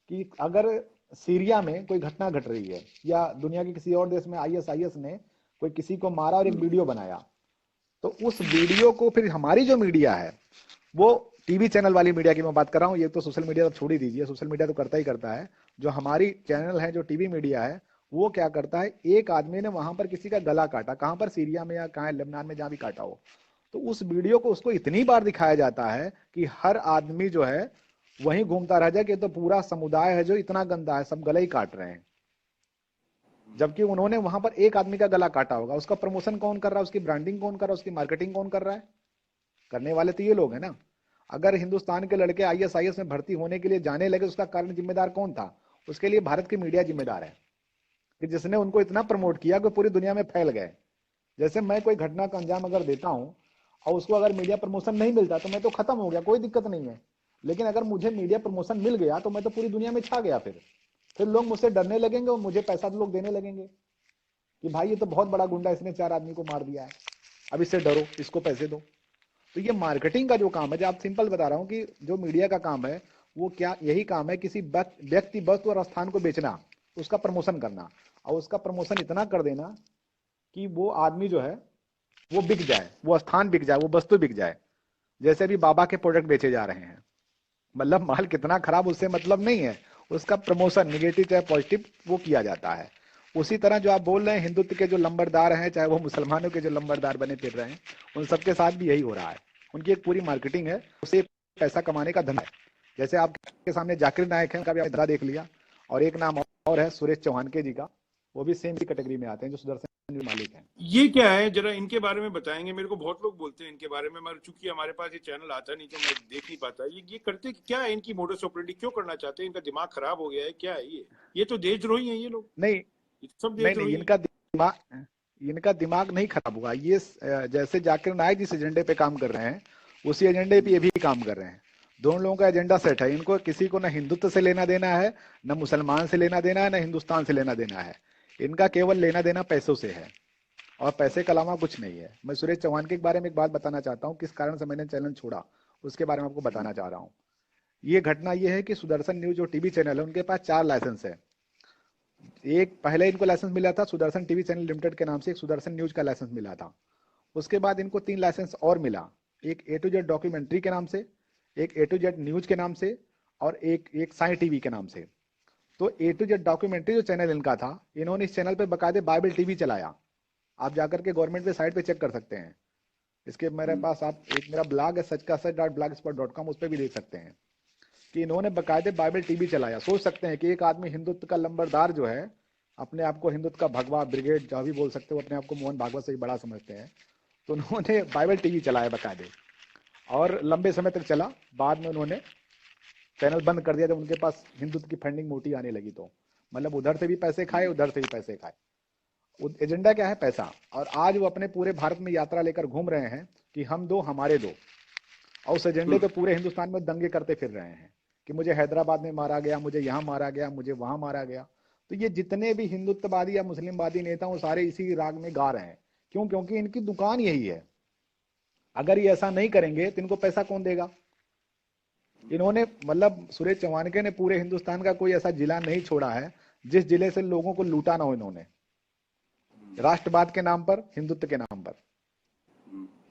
कि अगर सीरिया में कोई घटना घट रही है, या दुनिया के किसी और देश में आईएसआईएस ने कोई किसी को मारा और एक वीडियो बनाया, तो उस वीडियो को फिर हमारी जो मीडिया है, वो टीवी चैनल वाली मीडिया की मैं बात कर रहा हूँ, ये तो सोशल मीडिया तो छोड़ ही दीजिए, सोशल मीडिया तो करता ही करता है। जो हमारी चैनल है, जो टीवी मीडिया है, वो क्या करता है, एक आदमी ने वहां पर किसी का गला काटा, कहां पर, सीरिया में या कहां लेबनान में, जहां भी काटा हो, तो उस वीडियो को उसको इतनी बार दिखाया जाता है कि हर आदमी जो है वहीं घूमता रह जाए कि तो पूरा समुदाय है जो इतना गंदा है, सब गला ही काट रहे हैं। जबकि उन्होंने वहां पर एक आदमी का गला काटा होगा। उसका प्रमोशन कौन कर रहा है, उसकी ब्रांडिंग कौन कर रहा है, उसकी मार्केटिंग कौन कर रहा है? करने वाले तो ये लोग हैं ना। अगर हिंदुस्तान के लड़के आईएसआईएस में भर्ती होने के लिए जाने लगे, उसका कारण जिम्मेदार कौन था? उसके लिए भारत की मीडिया जिम्मेदार है, कि जिसने उनको इतना प्रमोट किया कि पूरी दुनिया में फैल गए। जैसे मैं कोई घटना का अंजाम अगर देता हूं और उसको अगर मीडिया प्रमोशन नहीं मिलता तो मैं तो खत्म हो गया, कोई दिक्कत नहीं है। लेकिन अगर मुझे मीडिया प्रमोशन मिल गया तो मैं तो पूरी दुनिया में छा गया। फिर लोग मुझसे डरने लगेंगे और मुझे पैसा लोग देने लगेंगे कि भाई ये तो बहुत बड़ा गुंडा, इसने 4 आदमी को मार दिया है, अब इससे डरो, इसको पैसे दो। तो ये मार्केटिंग का जो काम है, जो आप सिंपल बता रहा हूं कि जो मीडिया का काम है, वो क्या यही काम है, किसी व्यक्ति, वस्तु और स्थान को बेचना, उसका प्रमोशन करना, और उसका प्रमोशन इतना कर देना कि वो आदमी जो है वो बिक जाए, वो स्थान बिक जाए, वो वस्तु बिक जाए। जैसे भी बाबा के प्रोडक्ट बेचे जा रहे हैं, मतलब माल कितना खराब उससे मतलब नहीं है, उसका प्रमोशन निगेटिव चाहे पॉजिटिव वो किया जाता है। उसी तरह जो आप बोल रहे हैं, हिंदुत्व के जो लंबरदार हैं, चाहे वो मुसलमानों के जो लंबरदार बने फिर रहे हैं, उन सबके साथ भी यही हो रहा है। उनकी एक पूरी मार्केटिंग है, उसे पैसा कमाने का धंधा है। जैसे आपके सामने जाकिर नायक है, उनका भी आपने धरा देख लिया, और एक नाम और है सुरेश चौहान के जी का, वो भी सेम ही कैटेगरी में आते हैं, जो सुदर्शन न्यूज मालिक हैं। ये क्या है, जरा इनके बारे में बताएंगे? मेरे को बहुत लोग बोलते हैं इनके बारे में, मगर चूंकि हमारे पास ये चैनल आता नहीं तो मैं देख नहीं पाता। ये करते क्या है? इनकी मोडस ऑपरेंडी क्यों करना चाहते हैं? इनका दिमाग खराब हो गया है, क्या है ये तो देशद्रोही हैं ये लोग, नहीं ये तो सब नहीं नहीं, देशद्रोही हैं। इनका दिमाग नहीं खराब हुआ। ये जैसे जाकिर नायक जिस एजेंडे पे काम कर रहे हैं, उसी एजेंडे पे ये भी काम कर रहे हैं। दोनों लोगों का एजेंडा सेट है। इनको किसी को न हिंदुत्व से लेना देना है, न मुसलमान से लेना देना है, न हिंदुस्तान से लेना देना है। इनका केवल लेना देना पैसों से है, और पैसे के अलावा कुछ नहीं है। मैं सुरेश चौहान के बारे में एक बात बताना चाहता हूँ, किस कारण से मैंने चैनल छोड़ा, उसके बारे में आपको बताना चाह रहा हूँ। ये घटना ये है कि सुदर्शन न्यूज जो टीवी चैनल है, उनके पास 4 लाइसेंस है। एक पहले इनको लाइसेंस मिला था सुदर्शन टीवी चैनल लिमिटेड के नाम से, एक सुदर्शन न्यूज का लाइसेंस मिला था। उसके बाद इनको 3 लाइसेंस और मिला, एक ए टू जेड डॉक्यूमेंट्री के नाम से, एक ए टू जेड न्यूज के नाम से, और एक एक साई टीवी के नाम से। तो ए टू जेड डॉक्यूमेंट्री जो चैनल इनका था, इन्होंने इस चैनल पे बकायदे बाइबल टीवी चलाया। आप जाकर के गवर्नमेंट पे साइट पे चेक कर सकते हैं। इसके मेरे पास आप एक मेरा ब्लॉग है सच.blogspot.com, उस पर भी देख सकते हैं कि इन्होंने बकायदे बाइबल टीवी चलाया। सोच सकते हैं कि एक आदमी हिंदुत्व का लंबरदार जो है, अपने आप को हिंदुत्व का भगवा ब्रिगेड जो भी बोल सकते हो, अपने आप को मोहन भागवत से भी बड़ा समझते हैं, तो उन्होंने बाइबल टीवी चलाया बकायदे, और लंबे समय तक चला। बाद में उन्होंने चैनल बंद कर दिया जब उनके पास हिंदुत्व की फंडिंग मोटी आने लगी। तो मतलब उधर से भी पैसे खाए, उधर से भी पैसे खाए। एजेंडा क्या है? पैसा। और आज वो अपने पूरे भारत में यात्रा लेकर घूम रहे हैं कि हम दो हमारे दो, और उस एजेंडे पे पूरे हिंदुस्तान में दंगे करते फिर रहे हैं कि मुझे हैदराबाद में मारा गया, मुझे यहाँ मारा गया, मुझे वहां मारा गया। तो ये जितने भी हिंदुत्ववादी या मुस्लिमवादी नेता, वो सारे इसी राग में गा रहे हैं। क्यों? क्योंकि इनकी दुकान यही है। अगर ये ऐसा नहीं करेंगे तो इनको पैसा कौन देगा? इन्होंने मतलब सुरेश चौहान के ने पूरे हिंदुस्तान का कोई ऐसा जिला नहीं छोड़ा है जिस जिले से लोगों को लूटा ना हो इन्होंने, राष्ट्रवाद के नाम पर, हिंदुत्व के नाम पर।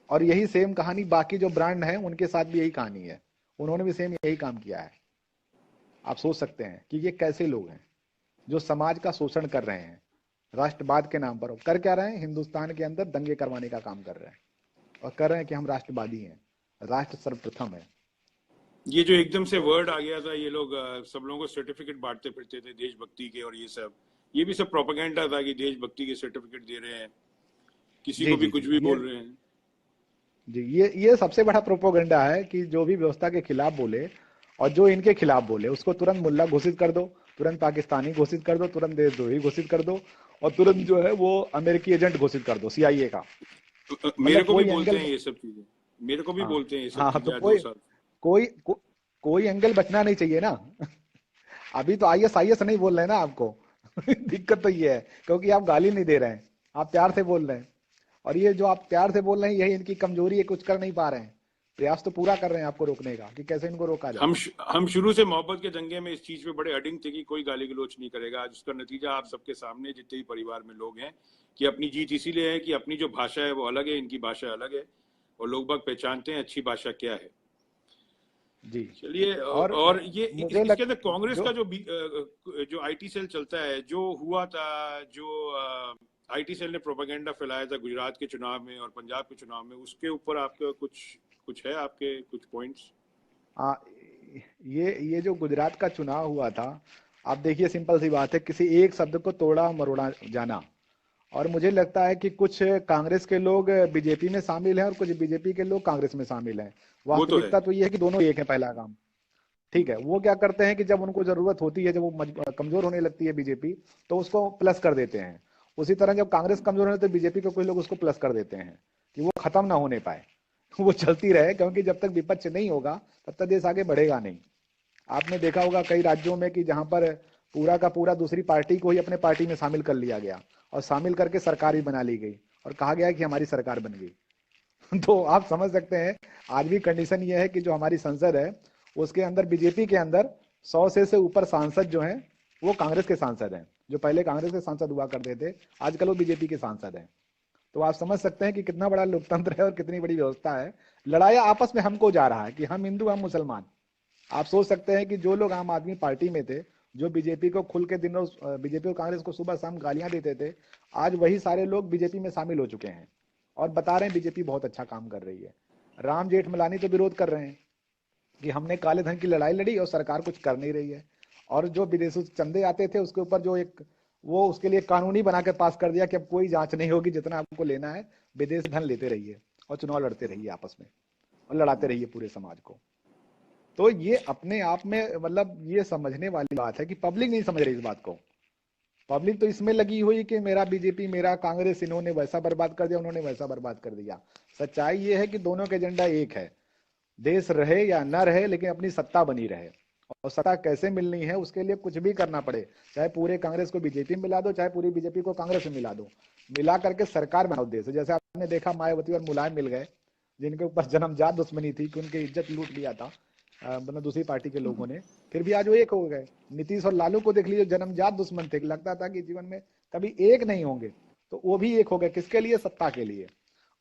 और यही सेम कहानी बाकी जो ब्रांड है उनके साथ भी यही कहानी है, उन्होंने भी सेम यही काम किया है। आप सोच सकते हैं कि ये कैसे लोग हैं जो समाज का शोषण कर रहे हैं राष्ट्रवाद के नाम पर। कर क्या रहे हैं? हिंदुस्तान के अंदर दंगे करवाने का काम कर रहे हैं, और कर रहे हैं कि हम राष्ट्रवादी हैं, राष्ट्र सर्वप्रथम है। ये जो एकदम से वर्ड आ गया था, ये लोग सब लोगों को सर्टिफिकेट बांटते फिरते थे देशभक्ति के, और ये भी सब प्रोपेगेंडा था कि देशभक्ति के सर्टिफिकेट दे रहे हैं, किसी जी को भी जी कुछ जी, भी बोल रहे हैं। जी ये सबसे बड़ा प्रोपोगंडा है कि जो भी व्यवस्था के खिलाफ बोले और जो इनके खिलाफ बोले, उसको तुरंत मुल्ला घोषित कर दो, तुरंत पाकिस्तानी घोषित कर दो, तुरंत देशद्रोही घोषित कर दो, और तुरंत जो है वो अमेरिकी एजेंट घोषित कर दो, CIA का। मेरे मतलब को भी कोई बोलते एंगल। हैं ये सब चीजें, मेरे को भी हाँ बोलते हैं ये सब हाँ, तो चीजें आज 2 साल। कोई को, कोई एंगल बचना नहीं चाहिए ना। अभी तो IS नहीं बोल रहे हैं ना आपको। दिक्कत तो ये है, क्योंकि आप गाली नहीं दे रहे हैं, आप प्यार से बोल रहे हैं। और ये जो आप प्यार से बोल रहे हैं, यही इनकी कमजोरी है, कुछ कर नहीं पा रहे हैं। प्रयास तो पूरा कर रहे हैं आपको रोकने का, कि कैसे इनको रोका जाए। हम शुरू से मोहब्बत के दंगे में इस चीज पे बड़े अडिंग थे कि कोई गाली गलौच नहीं करेगा। आज उसका नतीजा आप सबके सामने, जितने भी परिवार में लोग हैं, कि अपनी जीत इसीलिए है कि अपनी जो भाषा है वो अलग है, इनकी भाषा अलग है, और लोग बाग पहचानते हैं अच्छी भाषा क्या है। जी। चलिए, और और ये मुझे इसके अंदर कांग्रेस जो का जो IT सेल चलता है, जो हुआ था, जो IT सेल ने प्रोपेगेंडा फैलाया था गुजरात के चुनाव में और पंजाब के चुनाव में, उसके ऊपर आपका कुछ कुछ है, आपके कुछ पॉइंट्स? आ, ये जो गुजरात का चुनाव हुआ था, आप देखिए, सिंपल सी बात है, किसी एक शब्द को तोड़ा मरोड़ा जाना। और मुझे लगता है कि कुछ कांग्रेस के लोग बीजेपी में शामिल हैं और कुछ बीजेपी के लोग कांग्रेस में शामिल हैं। वो तो है। वास्तविकता तो ये है कि दोनों एक है, पहला काम। ठीक है, वो क्या करते हैं कि जब उनको जरूरत होती है, जब वो कमजोर होने लगती है बीजेपी, तो उसको प्लस कर देते हैं। उसी तरह जब कांग्रेस कमजोर होने लगती है, बीजेपी के कुछ लोग उसको प्लस कर देते हैं कि वो खत्म ना होने पाए। वो चलती रहे, क्योंकि जब तक विपक्ष नहीं होगा तब तक देश आगे बढ़ेगा नहीं। आपने देखा होगा कई राज्यों में कि जहां पर पूरा का पूरा दूसरी पार्टी को ही अपने पार्टी में शामिल कर लिया गया, और शामिल करके सरकार भी बना ली गई, और कहा गया कि हमारी सरकार बन गई। तो आप समझ सकते हैं, आज भी कंडीशन ये है कि जो हमारी संसद है, उसके अंदर बीजेपी के अंदर 100 से ऊपर सांसद जो हैं, वो कांग्रेस के सांसद हैं। जो पहले कांग्रेस के सांसद हुआ करते थे, आजकल वो बीजेपी के सांसद हैं। तो आप समझ सकते हैं कि कितना बड़ा लोकतंत्र है और कितनी बड़ी व्यवस्था है। लड़ाया आपस में हमको जा रहा है कि हम हिंदू, हम मुसलमान। आप सोच सकते हैं कि जो लोग आम आदमी पार्टी में थे, जो बीजेपी को खुल के दिन रोज बीजेपी और कांग्रेस को सुबह शाम गालियां देते थे, आज वही सारे लोग बीजेपी में शामिल हो चुके हैं और बता रहे हैं बीजेपी बहुत अच्छा काम कर रही है। राम जेठमलानी तो विरोध कर रहे हैं, कि हमने काले धन की लड़ाई लड़ी और सरकार कुछ कर नहीं रही है। और जो विदेशों से चंदे आते थे उसके ऊपर जो एक वो उसके लिए कानूनी बना के पास कर दिया कि अब कोई जांच नहीं होगी, जितना आपको लेना है विदेश धन लेते रहिए और चुनाव लड़ते रहिए आपस में और लड़ाते रहिए पूरे समाज को। तो ये अपने आप में मतलब ये समझने वाली बात है कि पब्लिक नहीं समझ रही इस बात को। पब्लिक तो इसमें लगी हुई कि मेरा बीजेपी, मेरा कांग्रेस, इन्होंने वैसा बर्बाद कर दिया, उन्होंने वैसा बर्बाद कर दिया। सच्चाई ये है कि दोनों का एजेंडा एक है, देश रहे या न रहे लेकिन अपनी सत्ता बनी रहे। और सत्ता कैसे मिलनी है उसके लिए कुछ भी करना पड़े, चाहे पूरे कांग्रेस को बीजेपी में मिला दो, चाहे पूरी बीजेपी को कांग्रेस में मिला दो, मिला करके सरकार बनाओ देश। जैसे आपने देखा मायावती और मुलायम मिल गए, जिनके ऊपर जन्मजात दुश्मनी थी कि उनकी इज्जत लूट लिया था मतलब दूसरी पार्टी के लोगों ने, फिर भी आज वो एक हो गए। नीतीश और लालू को देख लीजिए, जन्मजात दुश्मन थे, लगता था कि जीवन में कभी एक नहीं होंगे, तो वो भी एक हो गए। किसके लिए? सत्ता के लिए।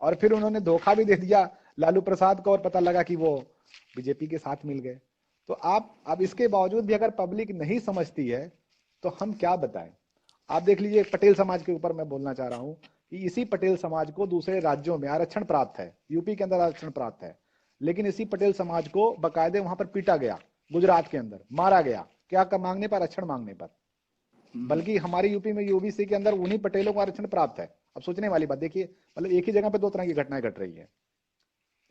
और फिर उन्होंने धोखा भी दे दिया लालू प्रसाद को और पता लगा कि वो बीजेपी के साथ मिल गए। तो आप अब इसके बावजूद भी अगर पब्लिक नहीं समझती है तो हम क्या बताएं। आप देख लीजिए, पटेल समाज के ऊपर मैं बोलना चाह रहा हूं कि इसी पटेल समाज को दूसरे राज्यों में आरक्षण प्राप्त है, यूपी के अंदर आरक्षण प्राप्त है, लेकिन इसी पटेल समाज को बाकायदे वहां पर पीटा गया, गुजरात के अंदर मारा गया। क्या मांगने पर? आरक्षण मांगने पर। बल्कि हमारी यूपी में ओबीसी के अंदर उन्हीं पटेलों को आरक्षण प्राप्त है। अब सोचने वाली बात देखिए, मतलब एक ही जगह पे दो तरह की घटनाएं घट रही है।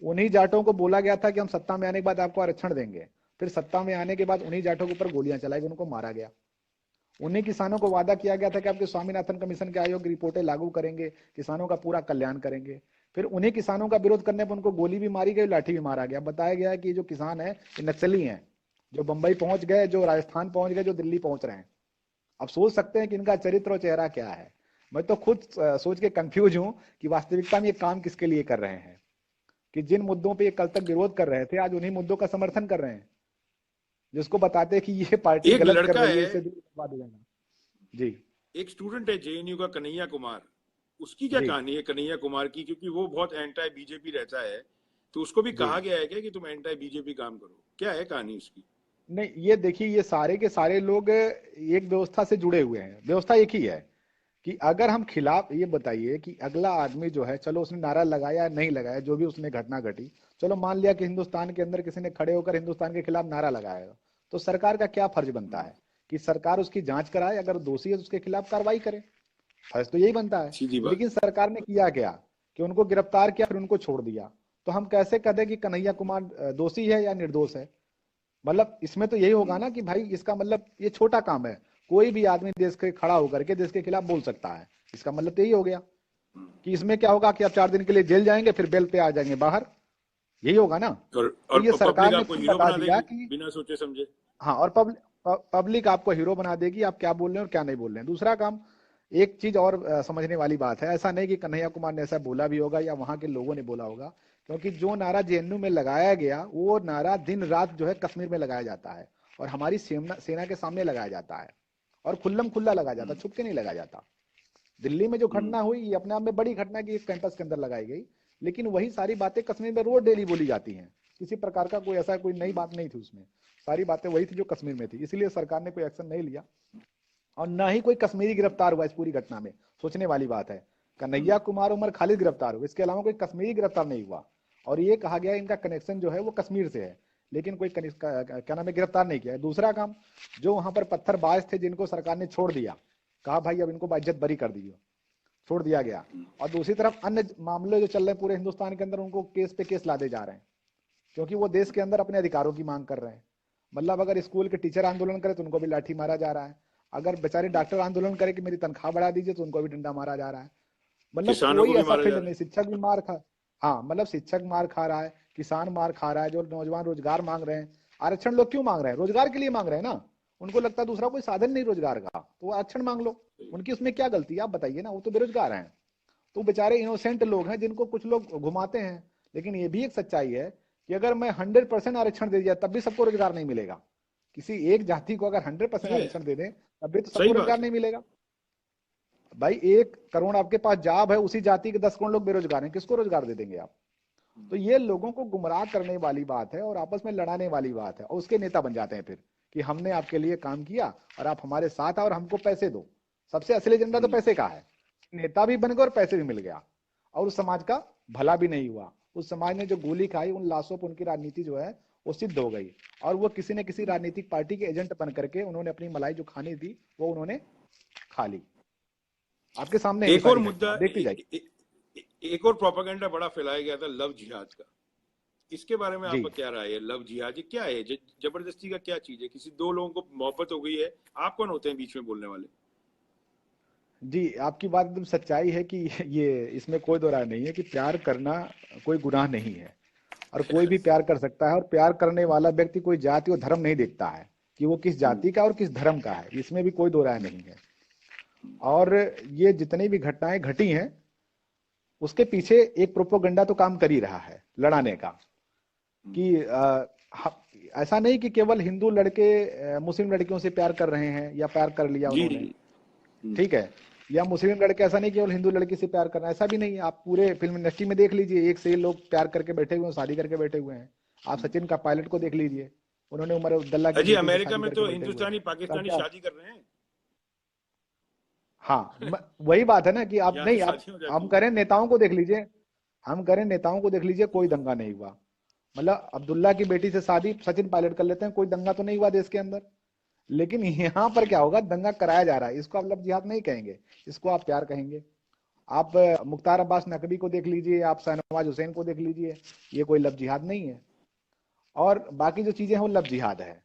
उन्हीं जाटों को बोला गया था कि हम सत्ता में आने के बाद आपको आरक्षण देंगे, फिर सत्ता में आने के बाद उन्हीं जाटों के ऊपर गोलियां चलाई गई, उनको मारा गया। उन्हीं किसानों को वादा किया गया था कि आपके स्वामीनाथन कमीशन के आयोग की रिपोर्टें लागू करेंगे, किसानों का पूरा कल्याण करेंगे। फिर उन्हीं किसानों का विरोध करने पर उनको गोली भी मारी गई, लाठी भी मारा गया। बताया गया है कि जो किसान है ये नक्सली हैं, जो बंबई पहुंच गए, जो राजस्थान पहुंच गए, जो दिल्ली पहुंच रहे हैं। अब सोच सकते हैं कि इनका चरित्र और चेहरा क्या है। मैं तो खुद सोच के कंफ्यूज हूं कि वास्तविकता में ये काम किसके लिए कर रहे हैं, कि जिन मुद्दों पे ये कल तक विरोध कर रहे थे आज उन्हीं मुद्दों का समर्थन कर रहे हैं, जिसको बताते हैं कि ये पार्टी एक गलत कर लड़का रही है, है, इससे दूर करवा देना। जी एक स्टूडेंट है जेएनयू का, कन्हैया कुमार। उसकी क्या जी कहानी है कन्हैया कुमार की? क्योंकि वो बहुत एंटी बीजेपी रहता है, तो उसको भी जी। कहा गया है क्या कि तुम एंटी बीजेपी काम करो? क्या है कहानी उसकी? नहीं, ये देखिए, ये सारे के सारे लोग एक व्यवस्था से जुड़े हुए हैं। व्यवस्था एक ही है कि अगर हम खिलाफ, ये बताइए कि अगला आदमी जो है, चलो उसने नारा लगाया या नहीं लगाया, जो भी उसने घटना घटी, चलो मान लिया कि हिंदुस्तान के अंदर किसी ने खड़े होकर हिंदुस्तान के खिलाफ नारा लगाया, तो सरकार का क्या फर्ज बनता है कि सरकार उसकी जांच कराए, अगर दोषी है तो उसके खिलाफ कार्रवाई करे। फर्ज तो यही बनता है। सीधी बात। लेकिन सरकार ने किया क्या कि उनको गिरफ्तार किया फिर उनको छोड़ दिया। तो हम कैसे कह दें कि कन्हैया कुमार दोषी है या निर्दोष है? मतलब इसमें तो यही होगा ना कि भाई इसका मतलब ये छोटा काम है, कोई भी आदमी देश के खड़ा होकर के देश के खिलाफ बोल सकता है। इसका मतलब तो यही हो गया कि इसमें क्या होगा कि आप 4 दिन के लिए जेल जाएंगे फिर बेल पे आ जाएंगे बाहर, यही होगा ना। तो और ये सरकार पब्लिक ने आपको खुद हीरो बता बना दिया देगी कि बिना सोचे समझे। हाँ, और पब्लिक आपको हीरो बना देगी, आप क्या बोल रहे हैं और क्या नहीं बोल रहे हैं। दूसरा काम, एक चीज और समझने वाली बात है, ऐसा नहीं कि कन्हैया कुमार ने ऐसा बोला भी होगा या वहां के लोगों ने बोला होगा, क्योंकि जो नारा जेएनयू में लगाया गया वो नारा दिन रात जो है कश्मीर में लगाया जाता है और हमारी सेना के सामने लगाया जाता है और खुल्लम खुल्ला लगाया जाता है, छुप के नहीं लगाया जाता। दिल्ली में जो घटना हुई ये अपने आप में बड़ी घटना की एक कैंपस के अंदर लगाई गई, लेकिन वही सारी बातें कश्मीर में रोज डेली बोली जाती हैं। किसी प्रकार का कोई ऐसा कोई नई बात नहीं थी उसमें, सारी बातें वही थी जो कश्मीर में थी, इसलिए सरकार ने कोई एक्शन नहीं लिया और ना ही कोई कश्मीरी गिरफ्तार हुआ इस पूरी घटना में। सोचने वाली बात है, कन्हैया कुमार उमर खालिद गिरफ्तार हुए, इसके अलावा कोई कश्मीरी गिरफ्तार नहीं हुआ। और ये कहा गया इनका कनेक्शन जो है वो कश्मीर से है, लेकिन कोई क्या नाम है, गिरफ्तार नहीं किया है। दूसरा काम, जो वहां पर पत्थरबाज थे जिनको सरकार ने छोड़ दिया, कहा भाई अब इनको बाइज्जत बरी कर दी, छोड़ दिया गया। और दूसरी तरफ अन्य मामले जो चल रहे हैं पूरे हिंदुस्तान के अंदर, उनको केस पे केस लादे जा रहे हैं, क्योंकि वो देश के अंदर अपने अधिकारों की मांग कर रहे हैं। मतलब अगर स्कूल के टीचर आंदोलन करे तो उनको भी लाठी मारा जा रहा है, अगर बेचारे डॉक्टर आंदोलन करे कि मेरी तनख्वाह बढ़ा दीजिए तो उनको भी डंडा मारा जा रहा है। मतलब किसानों को कोई भी ऐसा मारा जा फील्ड रहा नहीं, है। शिक्षक भी मार खा, हाँ मतलब शिक्षक मार खा रहा है, किसान मार खा रहा है, जो नौजवान रोजगार मांग रहे हैं। आरक्षण लोग क्यों मांग रहे हैं? रोजगार के लिए मांग रहे हैं ना, उनको लगता है दूसरा कोई साधन नहीं रोजगार का, तो वो आरक्षण मांग लो। उनकी उसमें क्या गलती है आप बताइए ना, वो तो बेरोजगार हैं। तो बेचारे इनोसेंट लोग हैं जिनको कुछ लोग घुमाते हैं। लेकिन ये भी एक सच्चाई है कि अगर मैं 100% आरक्षण दे दिया तब भी सबको रोजगार नहीं मिलेगा। किसी एक जाति को अगर 100% ये आरक्षण दे दें तब भी तो सबको सही बात रोजगार है। नहीं मिलेगा। भाई 1 करोड़ आपके पास जॉब है, उसी जाति के 10 करोड़ लोग बेरोजगार हैं, किसको रोजगार दे देंगे आप? तो ये लोगों को गुमराह करने वाली बात है और आपस में लड़ाने वाली बात है, और उसके नेता बन जाते हैं फिर कि हमने आपके लिए काम किया और आप हमारे साथ आओ और हमको पैसे दो। सबसे असली एजेंडा तो पैसे का है। नेता भी बन गए और पैसे भी मिल गया, और उस समाज का भला भी नहीं हुआ। उस समाज ने जो गोली खाई, उन लाशों पर उनकी राजनीति जो है वो सिद्ध हो गई। और वो किसी न किसी राजनीतिक पार्टी के एजेंट बन करके उन्होंने अपनी मलाई जो खानी थी वो उन्होंने खा ली। आपके सामने है ये एक और सारी घटना, मुद्दा, आप देखते जाइए। एक और प्रोपेगेंडा बड़ा फैलाया गया था लव जिहाद का। इसके बारे में जी आपका क्या राय है? लव जिहाद ये क्या है? जबरदस्ती का क्या चीज है? किसी दो लोगों को मोहब्बत हो गई है, आप कौन होते हैं बीच में बोलने वाले? जी, आपकी बात एकदम सच्चाई है कि ये इसमें कोई दो राय नहीं है कि प्यार करना कोई गुनाह नहीं है, और कोई भी प्यार कर सकता है। और प्यार करने वाला व्यक्ति कोई जाति और धर्म नहीं देखता है कि वो किस जाति का और किस धर्म का है, इसमें भी कोई दो राय नहीं है। और ये जितनी भी घटनाएं घटी हैं उसके पीछे एक प्रोपोगंडा तो काम कर ही रहा है लड़ाने का, कि ऐसा नहीं कि केवल हिंदू लड़के मुस्लिम लड़कियों से प्यार कर रहे हैं या प्यार कर लिया जी उन्होंने, जी। ठीक है, या मुस्लिम लड़के ऐसा नहीं केवल हिंदू लड़की से प्यार करना, ऐसा भी नहीं है। आप पूरे फिल्म इंडस्ट्री में देख लीजिए, एक से एक लोग प्यार करके बैठे हुए हैं, शादी करके बैठे हुए हैं। आप सचिन का पायलट को देख लीजिए, उन्होंने उमर अब्दुल्ला की अजी, बेटी से अमेरिका शादी में करके तो बैठे हुए हैं। हिंदुस्तानी तो पाकिस्तानी क्या, शादी कर रहे हैं। हाँ, वही बात है ना कि आप यहाँ तो नहीं, आप शादी हो जाती हम है। करें नेताओं को देख लीजिए, हम करें नेताओं को देख लीजिए, कोई दंगा नहीं हुआ। मतलब अब्दुल्ला की बेटी से शादी सचिन पायलट कर लेते हैं, कोई दंगा तो नहीं हुआ देश के अंदर। लेकिन यहाँ पर क्या होगा, दंगा कराया जा रहा है। इसको आप लव जिहाद नहीं कहेंगे, इसको आप प्यार कहेंगे। आप मुख्तार अब्बास नकवी को देख लीजिए, आप शाहनवाज हुसैन को देख लीजिए, ये कोई लव जिहाद नहीं है। और बाकी जो चीजें हैं वो लव जिहाद है।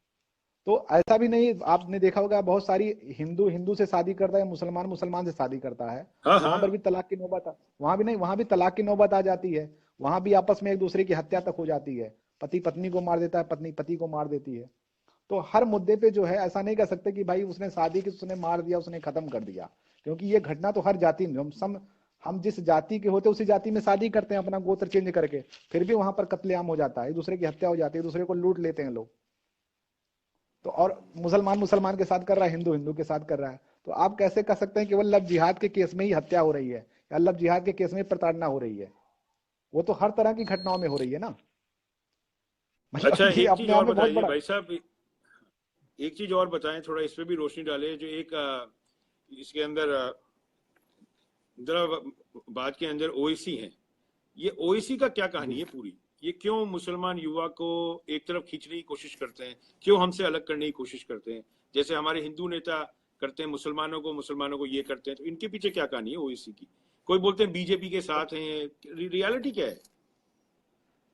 तो ऐसा भी नहीं, आपने देखा होगा बहुत सारी हिंदू हिंदू से शादी करता है, मुसलमान मुसलमान से शादी करता है, हाँ वहां पर हाँ। भी तलाक की नौबत वहां भी नहीं, वहां भी तलाक की नौबत आ जाती है। वहां भी आपस में एक दूसरे की हत्या तक हो जाती है, पति पत्नी को मार देता है, पत्नी पति को मार देती है। तो हर मुद्दे पे जो है ऐसा नहीं कर सकते कि भाई उसने शादी की, उसने मार दिया, उसने खत्म कर दिया। क्योंकि ये घटना तो हर जाति में, हम जिस जाति के होते उसी जाति में शादी करते हैं अपना गोत्र चेंज करके, फिर भी वहां पर कत्लेआम हो जाता है, एक दूसरे की हत्या हो जाती है, एक दूसरे को लूट लेते हैं लोग। तो और मुसलमान मुसलमान के साथ कर रहा है, हिंदू हिंदू के साथ कर रहा है। तो आप कैसे कर सकते हैं केवल लव जिहाद के केस में ही हत्या हो रही है या लव जिहाद के केस में प्रताड़ना हो रही है? वो तो हर तरह की घटनाओं में हो रही है ना। मतलब अच्छा, ये एक चीज अपने आप और में बहुत बताइए बड़ा। भाई साहब, एक चीज और बताएं, थोड़ा इस पे भी रोशनी डालें। जो एक इसके अंदर जरा बात के अंदर ओएसी है, ये ओएसी का क्या कहानी जी है पूरी? ये क्यों मुसलमान युवा को एक तरफ खींचने की कोशिश करते हैं? क्यों हमसे अलग करने की कोशिश करते हैं? जैसे हमारे हिंदू नेता करते हैं मुसलमानों को ये करते हैं, तो इनके पीछे क्या कहानी है ओएसी की? कोई बोलते हैं बीजेपी के साथ हैं, रियलिटी क्या है?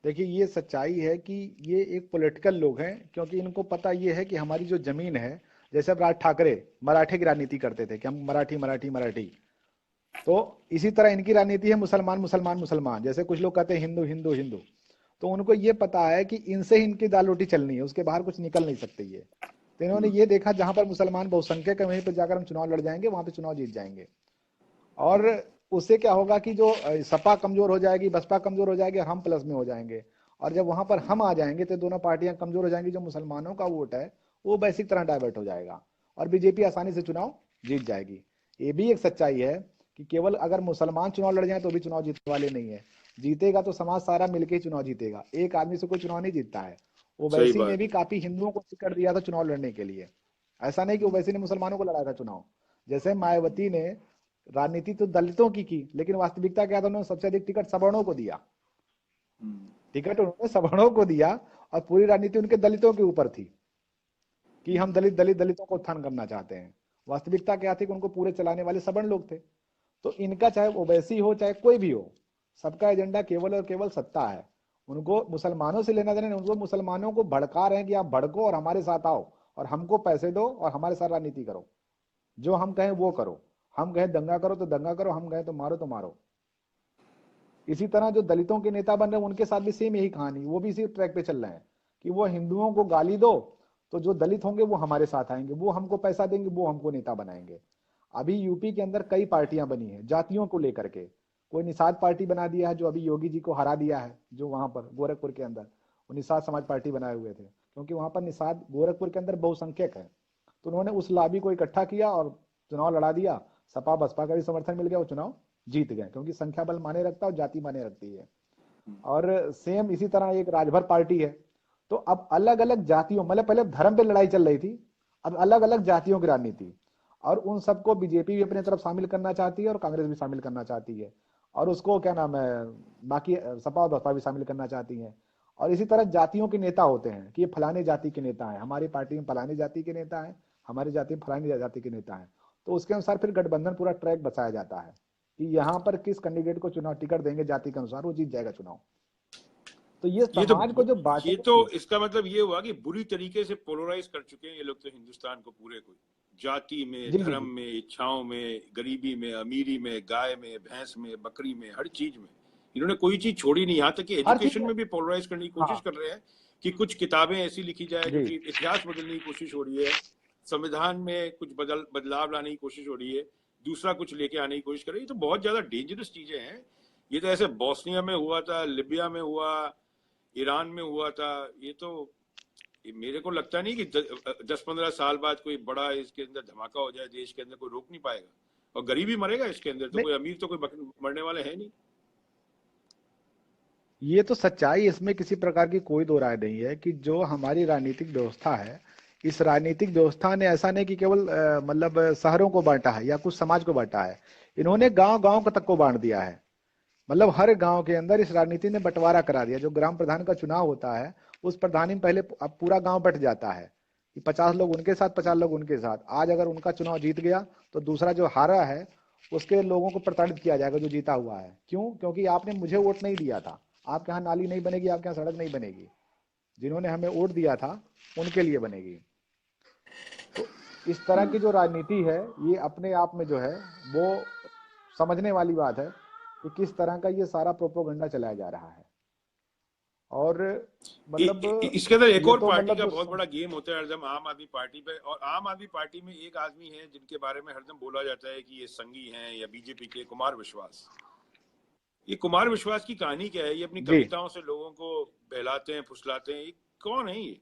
देखिए, ये सच्चाई है कि ये एक पॉलिटिकल लोग हैं, क्योंकि इनको पता ये है कि हमारी जो जमीन है, जैसे अब राज ठाकरे मराठे की राजनीति करते थे कि हम मराठी मराठी मराठी, तो इसी तरह इनकी राजनीति है मुसलमान मुसलमान मुसलमान। जैसे कुछ लोग कहते हैं हिंदू हिंदू हिंदू, तो उनको ये पता है कि इनसे ही इनकी दाल रोटी चलनी है, उसके बाहर कुछ निकल नहीं सकते ये। तो इन्होंने ये देखा जहां पर मुसलमान बहुसंख्यक है वहीं पर जाकर हम चुनाव लड़ जाएंगे, वहां पे चुनाव जीत जाएंगे। और उससे क्या होगा कि जो सपा कमजोर हो जाएगी, बसपा कमजोर हो जाएगी, और हम प्लस में हो जाएंगे। और जब वहां पर हम आ जाएंगे तो दोनों पार्टियां कमजोर हो जाएंगी, जो मुसलमानों का वोट है वो वैसी तरह डाइवर्ट हो जाएगा और बीजेपी आसानी से चुनाव जीत जाएगी। ये भी एक सच्चाई है कि केवल अगर मुसलमान चुनाव लड़ जाए तो भी चुनाव जीतने वाले नहीं है। जीतेगा तो समाज सारा मिलकर ही चुनाव जीतेगा, एक आदमी से कोई चुनाव नहीं जीतता है। सही ओवैसी ने बात भी है। काफी हिंदुओं को टिकट दिया था चुनाव लड़ने के लिए, ऐसा नहीं कि ओवैसी ने मुसलमानों को लड़ाया था चुनाव। जैसे मायावती ने राजनीति तो दलितों की, लेकिन वास्तविकता क्या था, उन्होंने सबसे अधिक टिकट सवर्णों को दिया। टिकट उन्होंने सवर्णों को दिया और पूरी राजनीति उनके दलितों के ऊपर थी कि हम दलित दलित दलितों को उत्थान करना चाहते हैं। वास्तविकता क्या थी कि उनको पूरे चलाने वाले सवर्ण लोग थे। तो इनका चाहे ओवैसी हो चाहे कोई भी हो, सबका एजेंडा केवल और केवल सत्ता है। उनको मुसलमानों से लेना देना नहीं, उनको मुसलमानों को भड़का रहे हैं कि आप भड़को और हमारे साथ आओ और हमको पैसे दो और हमारे साथ राजनीति करो, जो हम कहें वो करो। हम कहें दंगा करो तो दंगा करो, हम कहें तो मारो तो मारो। इसी तरह जो दलितों के नेता बन रहे हैं उनके साथ भी सेम यही कहानी, वो भी इसी ट्रैक पे चल रहे हैं कि वो हिंदुओं को गाली दो तो जो दलित होंगे वो हमारे साथ आएंगे, वो हमको पैसा देंगे, वो हमको नेता बनाएंगे। अभी यूपी के अंदर कई पार्टियां बनी है जातियों को लेकर के। कोई निषाद पार्टी बना दिया है जो अभी योगी जी को हरा दिया है, जो वहां पर गोरखपुर के अंदर वो निषाद समाज पार्टी बनाए हुए थे, क्योंकि वहां पर निषाद गोरखपुर के अंदर बहुसंख्यक है। तो उन्होंने उस लाबी को इकट्ठा किया और चुनाव लड़ा दिया। सपा बसपा का भी समर्थन मिल गया, वो चुनाव जीत गए, क्योंकि संख्या बल माने रखता है और जाति माने रखती है। और सेम इसी तरह एक राजभर पार्टी है। तो अब अलग अलग जातियों, मतलब पहले धर्म पे लड़ाई चल रही थी, अब अलग अलग जातियों की राजनीति, और उन सबको बीजेपी भी अपने तरफ शामिल करना चाहती है और कांग्रेस भी शामिल करना चाहती है, और उसको क्या नाम है, बाकी सपा और बसपा भी शामिल करना चाहती है। और इसी तरह जातियों के नेता होते हैं कि ये फलाने जाति के नेता हैं, हमारी पार्टी में फलाने जाति के नेता हैं, हमारी जाति में फलानी जाति के नेता हैं। तो उसके अनुसार फिर गठबंधन पूरा ट्रैक बसाया जाता है कि यहाँ पर किस कैंडिडेट को चुनाव टिकट देंगे, जाति के अनुसार वो जीत जाएगा चुनाव। तो ये ये तो समाज को जो ये बांटने तो की, इसका मतलब ये हुआ कि बुरी तरीके से पोलराइज कर चुके हैं ये लोग तो हिंदुस्तान को पूरे को, जाति में, जी जी धर्म जी में, इच्छाओं में, गरीबी में, अमीरी में, गाय में, भैंस में, बकरी में, हर चीज में इन्होंने कोई चीज छोड़ी नहीं। यहाँ तक कि हर चीज एजुकेशन में। में भी पोलराइज करने की कोशिश हाँ कर रहे हैं कि कुछ किताबें ऐसी लिखी जाए जो जी कि इतिहास बदलने की कोशिश हो रही है, संविधान में कुछ बदलाव लाने की कोशिश हो रही है, दूसरा कुछ लेके आने की कोशिश कर रही है। तो बहुत ज्यादा डेंजरस चीजें हैं। ये तो ऐसे बोस्निया में हुआ था, लिबिया में हुआ, ईरान में हुआ था। ये तो मेरे को लगता नहीं कि 10-15 साल बाद कोई बड़ा इसके अंदर धमाका हो जाए देश के अंदर, कोई रोक नहीं पाएगा। और गरीबी मरेगा इसके अंदर, तो नहीं, कोई अमीर तो कोई मरने वाले है नहीं। ये तो सच्चाई, इसमें किसी प्रकार की कोई दो राय नहीं है कि जो हमारी राजनीतिक व्यवस्था है, इस राजनीतिक व्यवस्था ने ऐसा नहीं कि केवल मतलब शहरों को बांटा है या कुछ समाज को बांटा है, इन्होंने गांव गांव तक को बांट दिया है। मतलब हर गांव के अंदर इस राजनीति ने बंटवारा करा दिया। जो ग्राम प्रधान का चुनाव होता है, उस प्रधानी में पहले अब पूरा गांव बट जाता है कि 50 लोग उनके साथ, 50 लोग उनके साथ। आज अगर उनका चुनाव जीत गया तो दूसरा जो हारा है उसके लोगों को प्रताड़ित किया जाएगा जो जीता हुआ है। क्यों? क्योंकि आपने मुझे वोट नहीं दिया था, आपके यहाँ नाली नहीं बनेगी, आपके यहाँ सड़क नहीं बनेगी, जिन्होंने हमें वोट दिया था उनके लिए बनेगी। तो इस तरह की जो राजनीति है, ये अपने आप में जो है वो समझने वाली बात है कि किस तरह का ये सारा प्रोपोगंडा चलाया जा रहा है। और मतलब इसके अंदर एक ये और तो पार्टी मतलब का जो बहुत बड़ा गेम होता है हरदम, आम आदमी पार्टी पे। और आम आदमी पार्टी में एक आदमी है जिनके बारे में हरदम बोला जाता है कि ये संगी हैं या बीजेपी के, कुमार विश्वास। ये कुमार विश्वास की कहानी क्या है? ये अपनी जी कविताओं से लोगों को बहलाते हैं, फुसलाते हैं। ये कौन है ये?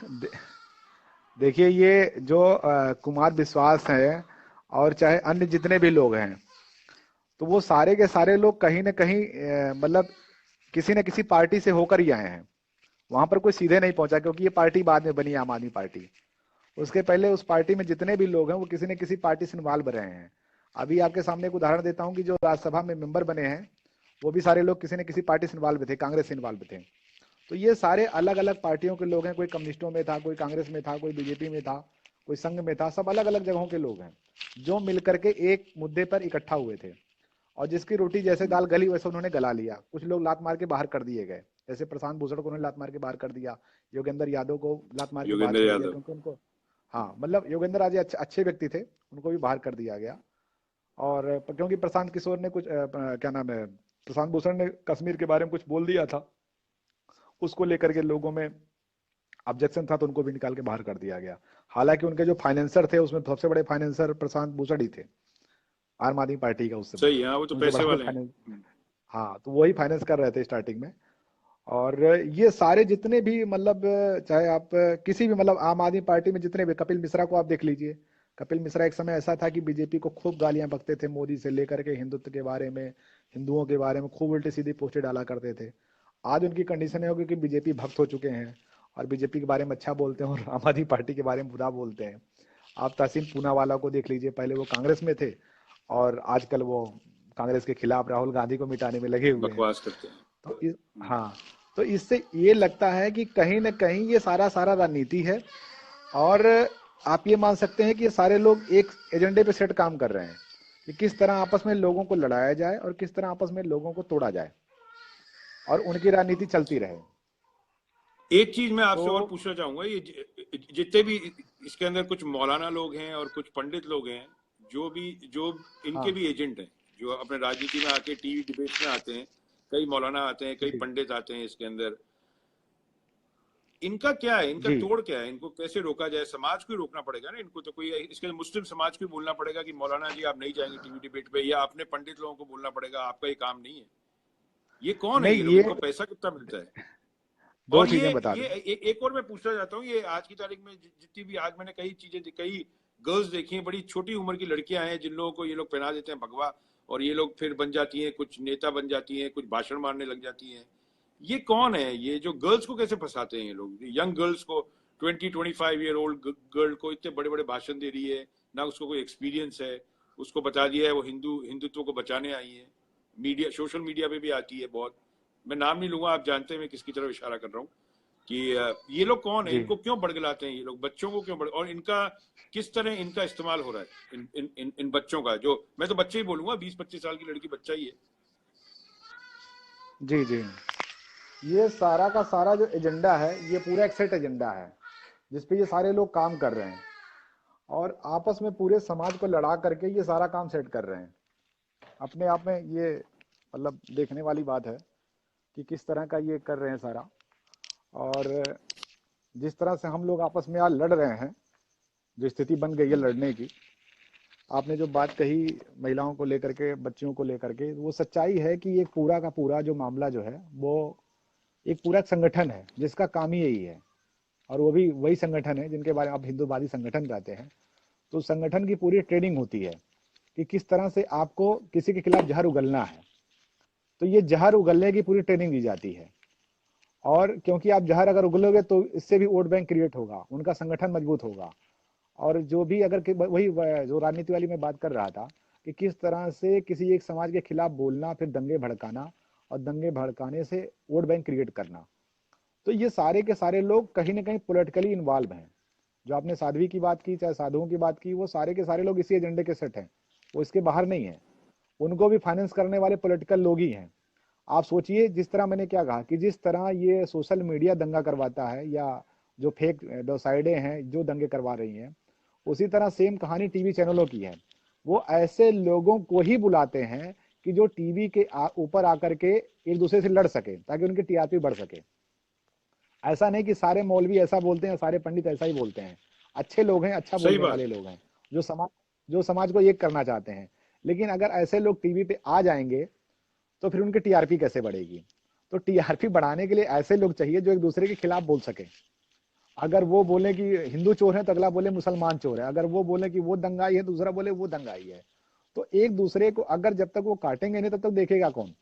दे, देखिए, ये जो कुमार विश्वास है और चाहे अन्य जितने भी लोग हैं, तो वो सारे के सारे लोग कहीं ना कहीं मतलब किसी न किसी पार्टी से होकर ही आए हैं। वहां पर कोई सीधे नहीं पहुंचा, क्योंकि ये पार्टी बाद में बनी, आम आदमी पार्टी। उसके पहले उस पार्टी में जितने भी लोग हैं वो किसी न किसी पार्टी से इन्वॉल्व रहे हैं। अभी आपके सामने एक उदाहरण देता हूं कि जो राज्यसभा में मेंबर बने हैं वो भी सारे लोग किसी न किसी पार्टी से इन्वॉल्व थे, कांग्रेस से इन्वॉल्व थे। तो ये सारे अलग अलग पार्टियों के लोग हैं, कोई कम्युनिस्टों में था, कोई कांग्रेस में था, कोई बीजेपी में था, कोई संघ में था, सब अलग अलग जगहों के लोग हैं जो मिलकर के एक मुद्दे पर इकट्ठा हुए थे। और जिसकी रोटी जैसे दाल गली वैसे उन्होंने गला लिया। कुछ लोग लात मार के बाहर कर दिए गए, जैसे प्रशांत भूषण को उन्होंने लात मार के बाहर कर दिया, योगेंद्र यादव को लात मार के बाहर योगेंद्र कर दिया, यादव। क्योंकि उनको, हाँ मतलब योगेंद्र आज अच्छे व्यक्ति थे, उनको भी बाहर कर दिया गया। और क्योंकि प्रशांत किशोर ने कुछ क्या नाम है, प्रशांत भूषण ने कश्मीर के बारे में कुछ बोल दिया था, उसको लेकर के लोगों में ऑब्जेक्शन था, तो उनको भी निकाल के बाहर कर दिया गया। हालांकि उनके जो फाइनेंसर थे उसमें सबसे बड़े फाइनेंसर प्रशांत भूषण ही थे, आम आदमी पार्टी का उस समय। सही है, हाँ, वो तो उनसे पैसे बड़ा कोई वाले फाइनेंस, हैं। हाँ तो वही फाइनेंस कर रहे थे स्टार्टिंग में। और ये सारे जितने भी मतलब चाहे आप किसी भी मतलब आम आदमी पार्टी में जितने भी, कपिल मिश्रा को आप देख लीजिए। कपिल मिश्रा एक समय ऐसा था कि बीजेपी को खूब गालियां बकते थे, मोदी से लेकर के हिंदुत्व के बारे में, हिंदुओं के बारे में खूब उल्टी सीधी पोस्टें डाला करते थे। आज उनकी कंडीशन है होगी कि बीजेपी भक्त हो चुके हैं और बीजेपी के बारे में अच्छा बोलते हैं और आम आदमी पार्टी के बारे में बुरा बोलते हैं। आप तहसीन पूनावाला को देख लीजिए, पहले वो कांग्रेस में थे और आजकल वो कांग्रेस के खिलाफ राहुल गांधी को मिटाने में लगे हुए हैं। बकवास करते हैं। तो हाँ, तो इससे ये लगता है कि कहीं ना कहीं ये सारा सारा राजनीति है। और आप ये मान सकते हैं कि ये सारे लोग एक एजेंडे पे सेट काम कर रहे हैं कि किस तरह आपस में लोगों को लड़ाया जाए और किस तरह आपस में लोगों को तोड़ा जाए और उनकी राजनीति चलती रहे। एक चीज मैं तो आपसे और पूछना चाहूंगा, ये जितने भी इसके अंदर कुछ मौलाना लोग हैं और कुछ पंडित लोग हैं, जो इनके हाँ भी एजेंट हैं, जो अपने राजनीति में आके टीवी डिबेट्स में आते हैं, कई मौलाना आते हैं, कई जी पंडित आते हैं इसके अंदर, इनका क्या है? इनका जी तोड़ क्या है? इनको कैसे रोका जाए? समाज को ही रोकना पड़ेगा ना इनको। तो कोई इसके अंदर मुस्लिम समाज को ही बोलना पड़ेगा कि मौलाना जी आप नहीं जाएंगे टीवी डिबेट पे, या अपने पंडित लोगों को बोलना पड़ेगा आपका ये काम नहीं है। ये कौन है नहीं, ये लोग? ये इनको पैसा कितना मिलता है? दो और चीजें बता दूं। एक और मैं पूछना चाहता हूँ, ये आज की तारीख में जितनी भी आज मैंने कई गर्ल्स देखी हैं, बड़ी छोटी उम्र की लड़कियां हैं जिन लोगों को ये लोग पहना देते हैं भगवा, और ये लोग फिर बन जाती हैं, कुछ नेता बन जाती हैं, कुछ भाषण मारने लग जाती हैं। ये कौन है? ये जो गर्ल्स को कैसे फंसाते हैं ये लोग? यंग गर्ल्स को, 20-25 ईयर ओल्ड गर्ल को इतने बड़े बड़े भाषण दे रही है, ना उसको कोई एक्सपीरियंस है, उसको बता दिया है वो हिंदुत्व को बचाने आई है। मीडिया, सोशल मीडिया पे भी आती है बहुत। मैं नाम नहीं लूंगा, आप जानते हैं मैं किसकी तरफ इशारा कर रहा हूँ कि ये लोग कौन है, जी इनको क्यों बड़गलाते हैं ये लोग, बच्चों को क्यों और इनका किस तरह इनका इस्तेमाल हो रहा है इन बच्चों का, जो मैं तो बच्चे ही बोलूंगा, 20-25 साल की लड़की बच्चा ही है। जी जी। ये सारा का सारा जो एजेंडा है, ये पूरा एक सेट एजेंडा है जिसपे ये सारे लोग काम कर रहे हैं, और आपस में पूरे समाज को लड़ा करके ये सारा काम सेट कर रहे हैं। अपने आप में ये मतलब देखने वाली बात है कि किस तरह का ये कर रहे हैं सारा। और जिस तरह से हम लोग आपस में आज लड़ रहे हैं, जो स्थिति बन गई है लड़ने की, आपने जो बात कही महिलाओं को लेकर के, बच्चियों को लेकर के, वो सच्चाई है कि ये पूरा का पूरा जो मामला जो है वो एक पूरा संगठन है जिसका काम ही यही है। और वो भी वही संगठन है जिनके बारे में आप हिंदूवादी संगठन कहते हैं। तो संगठन की पूरी ट्रेनिंग होती है कि किस तरह से आपको किसी के खिलाफ जहर उगलना है। तो ये जहर उगलने की पूरी ट्रेनिंग दी जाती है, और क्योंकि आप जहर अगर उगलोगे तो इससे भी वोट बैंक क्रिएट होगा, उनका संगठन मजबूत होगा। और जो भी अगर वही जो राजनीति वाली मैं बात कर रहा था कि किस तरह से किसी एक समाज के खिलाफ बोलना, फिर दंगे भड़काना, और दंगे भड़काने से वोट बैंक क्रिएट करना। तो ये सारे के सारे लोग कहीं ना कहीं पॉलिटिकली इन्वॉल्व हैं। जो आपने साध्वी की बात की, चाहे साधुओं की बात की, वो सारे के सारे लोग इसी एजेंडे के सेट हैं, वो इसके बाहर नहीं है। उनको भी फाइनेंस करने वाले पॉलिटिकल लोग ही हैं। आप सोचिए, जिस तरह मैंने क्या कहा कि जिस तरह ये सोशल मीडिया दंगा करवाता है, या जो फेक दो साइडें हैं जो दंगे करवा रही हैं, उसी तरह सेम कहानी टीवी चैनलों की है। वो ऐसे लोगों को ही बुलाते हैं कि जो टीवी के ऊपर आकर के एक दूसरे से लड़ सके, ताकि उनकी टीआरपी बढ़ सके। ऐसा नहीं कि सारे मौलवी ऐसा बोलते हैं, सारे पंडित ऐसा ही बोलते हैं। अच्छे लोग हैं, अच्छा सही बोलने बात। वाले लोग हैं, जो समाज को एक करना चाहते हैं। लेकिन अगर ऐसे लोग टीवी पे आ जाएंगे तो फिर उनकी टीआरपी कैसे बढ़ेगी? तो टीआरपी बढ़ाने के लिए ऐसे लोग चाहिए जो एक दूसरे के खिलाफ बोल सके। अगर वो बोले कि हिंदू चोर है तो अगला बोले मुसलमान चोर है, अगर वो बोले कि वो दंगाई है दूसरा बोले वो दंगाई है। तो एक दूसरे को अगर जब तक वो काटेंगे नहीं तब तक देखेगा कौन?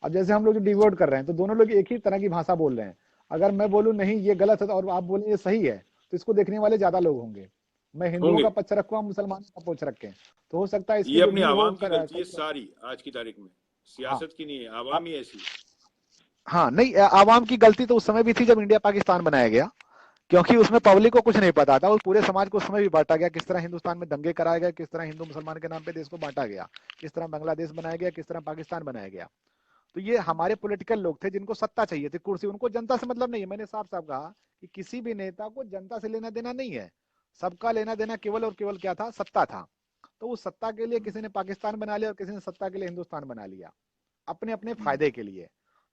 अब जैसे हम लोग जो डिवोट कर रहे हैं तो दोनों लोग एक ही तरह की भाषा बोल रहे हैं। अगर मैं बोलूं नहीं ये गलत है और आप बोले ये सही है, तो इसको देखने वाले ज्यादा लोग होंगे। मैं हिंदुओं होंगे। का पक्ष रखूं, मुसलमानों का पक्ष रखें, तो हो सकता है इसके ये जो अपनी व्यू हो आवाम की गलती है सारी आज की तारीख में, हाँ। सियासत की नहीं है, अब आवाम ही ऐसी है। हाँ नहीं, आवाम की गलती तो उस समय भी थी जब इंडिया पाकिस्तान बनाया गया, क्योंकि उसमें पब्लिक को कुछ नहीं पता था। उस पूरे समाज को उस समय भी बांटा गया, किस तरह हिंदुस्तान में दंगे कराए गए, किस तरह हिंदू मुसलमान के नाम पे देश को बांटा गया, किस तरह बांग्लादेश बनाया गया, किस तरह पाकिस्तान बनाया गया। तो ये हमारे पॉलिटिकल लोग थे जिनको सत्ता चाहिए थी, कुर्सी। उनको जनता से मतलब नहीं है। मैंने साफ साफ कहा कि किसी भी नेता को जनता से लेना देना नहीं है। सबका लेना देना केवल और केवल क्या था? सत्ता था। तो उस सत्ता के लिए किसी ने पाकिस्तान बना लिया और किसी ने सत्ता के लिए हिंदुस्तान बना लिया, अपने अपने फायदे के लिए।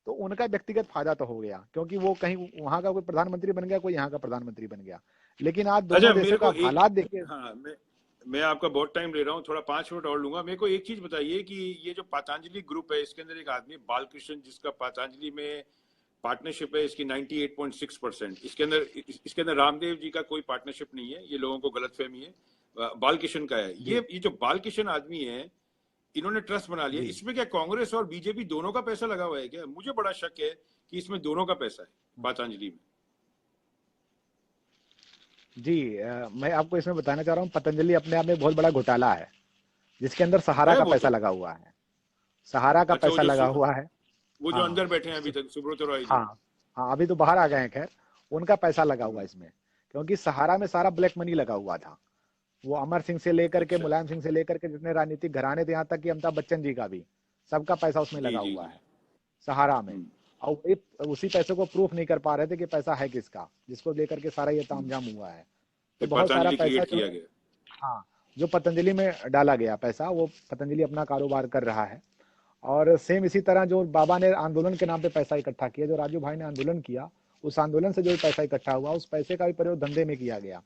तो उनका व्यक्तिगत फायदा तो हो गया, क्योंकि वो कहीं वहां का कोई प्रधानमंत्री बन गया, कोई यहाँ का प्रधानमंत्री बन गया। लेकिन आज अच्छा दोनों मेरे देशों का को एक, हालात देखिए। हाँ मैं आपका बहुत टाइम ले रहा हूँ, थोड़ा 5 मिनट और लूंगा। मेरे को एक चीज बताइए कि ये जो पतंजलि ग्रुप है, इसके अंदर एक आदमी बालकृष्ण, जिसका पतंजलि में पार्टनरशिप है इसकी 98.6%, इसके अंदर रामदेव जी का कोई पार्टनरशिप नहीं है, ये लोगों को गलतफहमी है, बालकृष्ण का है। जी ये जो बालकृष्ण आदमी है, इन्होंने ट्रस्ट बना लिया, जी इसमें क्या कांग्रेस और बीजेपी दोनों का पैसा लगा हुआ है क्या? मुझे बड़ा शक है कि इसमें दोनों का पैसा है पतंजलि में। जी। मैं आपको इसमें बताना चाह रहा हूँ, पतंजलि अपने आप में बहुत बड़ा घोटाला है, जिसके अंदर सहारा है का वो पैसा तो। लगा हुआ है। सहारा का अच्छा, पैसा लगा हुआ है। वो जो हाँ अंदर बैठे हैं अभी तक, सुब्रत रॉय जी। हाँ हाँ, अभी तो बाहर आ गए हैं, खैर। उनका पैसा लगा हुआ हम्म, है इसमें, क्योंकि सहारा में सारा ब्लैक मनी लगा हुआ था। वो अमर सिंह से लेकर के, अच्छा। मुलायम सिंह से लेकर के जितने राजनीतिक घराने थे, यहाँ तक कि अमिताभ बच्चन जी का भी, सबका पैसा उसमें जी लगा जी हुआ जी। है सहारा में। हम्म, और उसी पैसे को प्रूफ नहीं कर पा रहे थे कि पैसा है किसका, जिसको लेकर के सारा ये तामझाम हुआ है। ये तो बहुत सारा पतंजलि पैसा क्रिएट जो किया है, गया। हाँ, जो पतंजलि में डाला गया पैसा, वो पतंजलि अपना कारोबार कर रहा है। और सेम इसी तरह जो बाबा ने आंदोलन के नाम पे पैसा इकट्ठा किया, जो राजू भाई ने आंदोलन किया, उस आंदोलन से जो भी पैसा इकट्ठा हुआ, उस पैसे का भी प्रयोग धंधे में किया गया।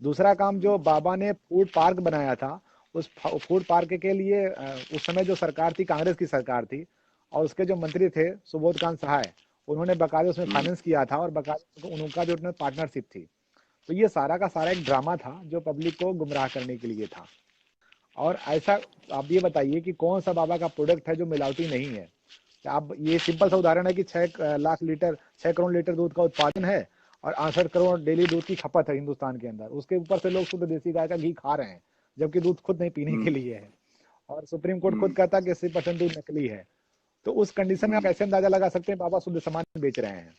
दूसरा काम, जो बाबा ने फूड पार्क बनाया था, उस फूड पार्क के लिए उस समय जो सरकार थी, कांग्रेस की सरकार थी, और उसके जो मंत्री थे सुबोध कांत सहाय, उन्होंने बकायदे उसमें हम्म, फाइनेंस किया था, और बकायदे उनका जो पार्टनरशिप थी। तो ये सारा का सारा एक ड्रामा था जो पब्लिक को गुमराह करने के लिए था। और ऐसा, आप ये बताइए कि कौन सा बाबा का प्रोडक्ट है जो मिलावटी नहीं है? आप, ये सिंपल सा उदाहरण है कि 6 लाख लीटर, 6 करोड़ लीटर दूध का उत्पादन है, और 68 करोड़ डेली दूध की खपत है हिंदुस्तान के अंदर। उसके ऊपर से लोग शुद्ध देसी गाय का घी खा रहे हैं, जबकि दूध खुद नहीं पीने के हम्म। लिए है। और सुप्रीम कोर्ट खुद हम्म, कहता है कि 80% दूध नकली है। तो उस कंडीशन में आप हम्म, कैसे अंदाजा लगा सकते हैं बाबा शुद्ध सामान बेच रहे हैं?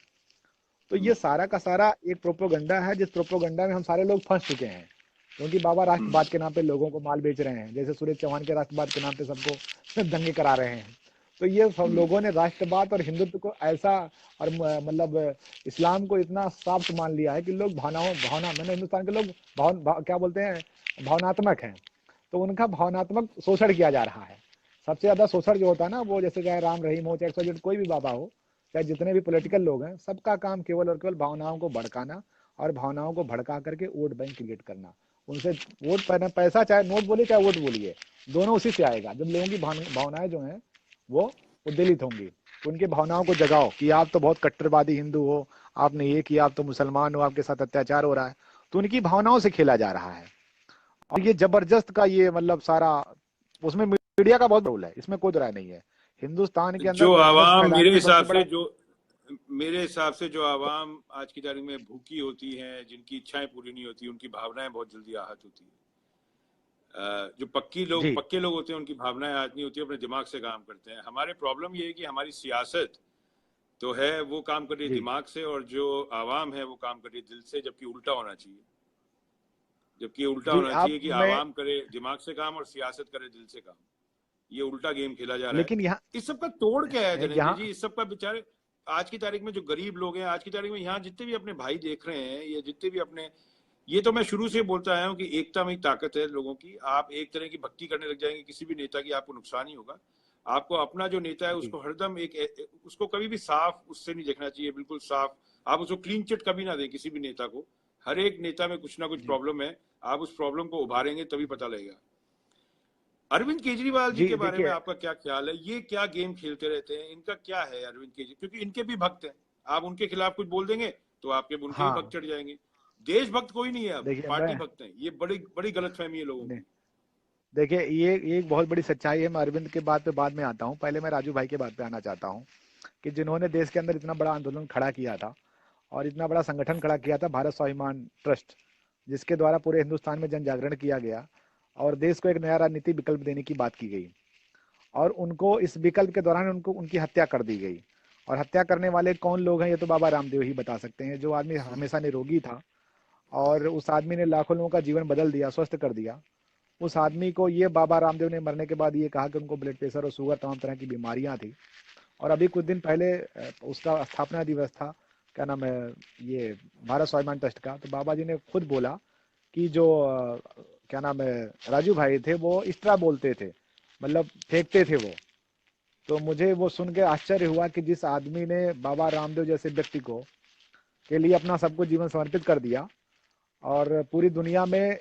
तो ये हम्म, सारा का सारा एक प्रोपोगंडा है, जिस प्रोपोगंडा में हम सारे लोग फंस चुके हैं, क्योंकि बाबा हम्म, राष्ट्रवाद के नाम पे लोगों को माल बेच रहे हैं, जैसे सूरज चौहान के राष्ट्रवाद के नाम पे सबको दंगे करा रहे हैं। तो ये सब हम्म। लोगों ने राष्ट्रवाद और हिंदुत्व को ऐसा, और मतलब इस्लाम को इतना साफ्ट मान लिया है कि लोग मैंने हिंदुस्तान के लोग क्या बोलते हैं, भावनात्मक हैं। तो उनका भावनात्मक शोषण किया जा रहा है। सबसे ज्यादा शोषण जो होता है ना, वो जैसे चाहे राम रहीम हो, चाहे XYZ कोई भी बाबा हो, चाहे जितने भी पॉलिटिकल लोग हैं, सबका काम केवल और केवल भावनाओं को भड़काना, और भावनाओं को भड़का करके वोट बैंक क्रिएट करना। उनसे वोट पैसा, चाहे नोट बोलिए चाहे वोट बोलिए, दोनों उसी से आएगा। जब लोगों की भावनाएं जो हैं वो उद्दलित होंगी, तो उनकी भावनाओं को जगाओ कि आप तो बहुत कट्टरवादी हिंदू हो, आपने ये किया, आप तो मुसलमान हो, आपके साथ अत्याचार हो रहा है। तो उनकी भावनाओं से खेला जा रहा है। और ये जबरदस्त का ये मतलब सारा, उसमें मीडिया का बहुत रोल है, इसमें कोई राय नहीं है। हिंदुस्तान के अंदर जो अवेयरनेस आवाम फैलाने में सबसे बड़ा, मेरे हिसाब से जो आवाम आज की तारीख में भूखी होती है, जिनकी इच्छाएं पूरी नहीं होती, उनकी भावनाएं बहुत जल्दी आहत होती है। जो जी पक्के लोग होते हैं, उनकी भावनाएं आहत नहीं होती, अपने दिमाग से काम करते हैं। हमारे प्रॉब्लम ये है कि हमारी सियासत तो है वो काम कर रही है जी दिमाग से, और जो आवाम है वो काम कर रही है दिल से, जबकि उल्टा होना चाहिए। जी आप कि मैं आवाम करे दिमाग से काम और सियासत करे दिल से काम। ये उल्टा गेम खेला जा रहा है। लेकिन यहाँ इस सब का तोड़ क्या है धनंजय जी? यहाँ इस सब का बेचारे आज की तारीख में जो गरीब लोग हैं, आज की तारीख में यहाँ जितने भी अपने भाई देख रहे हैं, या जितने भी अपने, ये तो मैं शुरू से बोलता आया हूँ कि एकता में ही ताकत है लोगों की। आप एक तरह की भक्ति करने लग जाएंगे किसी भी नेता की, आपको नुकसान ही होगा। आपको अपना जो नेता है जी उसको हरदम उसको कभी भी साफ उससे नहीं देखना चाहिए, बिल्कुल साफ। आप उसको क्लीन चिट कभी ना दें किसी भी नेता को। हर एक नेता में कुछ ना कुछ जी प्रॉब्लम है। आप उस प्रॉब्लम को उभारेंगे तभी पता लगेगा। अरविंद केजरीवाल जी जी के बारे में देखिए, आपका क्या ख्याल है? ये क्या गेम खेलते रहते हैं? इनका क्या है अरविंद केजरीवाल? क्योंकि इनके भी भक्त हैं। आप उनके खिलाफ कुछ बोल देंगे तो आपके उनके भी भक्त हाँ चढ़ जाएंगे। देशभक्त कोई नहीं है, अब देखिए पार्टी मैं भक्त हैं। ये बड़ी बड़ी गलतफहमी है लोगों ने- की। देखिए ये एक बहुत बड़ी सच्चाई है। मैं अरविंद के बात पे बाद में आता हूँ, पहले मैं राजू भाई के बात पे आना चाहता हूँ, कि जिन्होंने देश के अंदर इतना बड़ा आंदोलन खड़ा किया था, और इतना बड़ा संगठन खड़ा किया था, भारत स्वाभिमान ट्रस्ट, जिसके द्वारा पूरे हिंदुस्तान में जन जागरण किया गया, और देश को एक नया राजनीति विकल्प देने की बात की गई। और उनको इस विकल्प के दौरान उनको उनकी हत्या कर दी गई। और हत्या करने वाले कौन लोग हैं, ये तो बाबा रामदेव ही बता सकते हैं। जो आदमी हमेशा निरोगी था, और उस आदमी ने लाखों लोगों का जीवन बदल दिया, स्वस्थ कर दिया, उस आदमी को ये बाबा रामदेव ने मरने के बाद ये कहा कि उनको ब्लड प्रेशर और शुगर तमाम तरह की बीमारियां थी। और अभी कुछ दिन पहले उसका स्थापना दिवस था, क्या नाम है, ये भारत स्वाभिमान ट्रस्ट का। तो बाबा जी ने खुद बोला कि जो क्या नाम है, राजू भाई थे, वो इस तरह बोलते थे, मतलब फेंकते थे वो। तो मुझे वो सुन के आश्चर्य हुआ कि जिस आदमी ने बाबा रामदेव जैसे व्यक्ति को के लिए अपना सब कुछ जीवन समर्पित कर दिया, और पूरी दुनिया में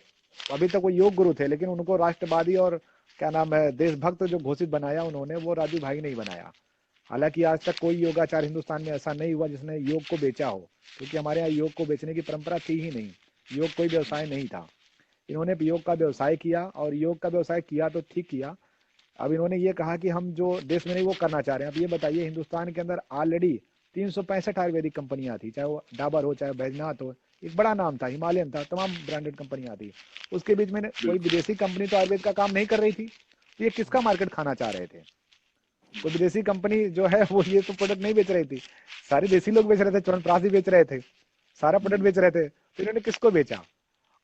अभी तक वो योग गुरु थे, लेकिन उनको राष्ट्रवादी और क्या नाम है देशभक्त जो घोषित बनाया उन्होंने, वो राजू भाई नहीं बनाया। हालांकि आज तक कोई योगाचार हिंदुस्तान में ऐसा नहीं हुआ जिसने योग को बेचा हो, क्योंकि हमारे यहाँ योग को बेचने की परंपरा थी ही नहीं। योग कोई व्यवसाय नहीं था। इन्होंने योग का व्यवसाय किया, और योग का व्यवसाय किया तो ठीक किया। अब इन्होंने ये कहा कि हम जो देश में नहीं वो करना चाह रहे हैं। अब ये बताइए, हिंदुस्तान के अंदर ऑलरेडी 365 आयुर्वेदिक कंपनियां थी, चाहे वो डाबर हो, चाहे बैजनाथ हो, एक बड़ा नाम था, हिमालयन था, तमाम ब्रांडेड कंपनियां थी। उसके बीच में कोई बिल्कुल। विदेशी कंपनी तो आयुर्वेद का काम नहीं कर रही थी। तो ये किसका मार्केट खाना चाह रहे थे? कोई विदेशी कंपनी जो है वो ये तो प्रोडक्ट नहीं बेच रही थी। सारे देसी लोग बेच रहे थे, च्यवनप्राश भी बेच रहे थे, सारा प्रोडक्ट बेच रहे थे। तो इन्होंने किसको बेचा?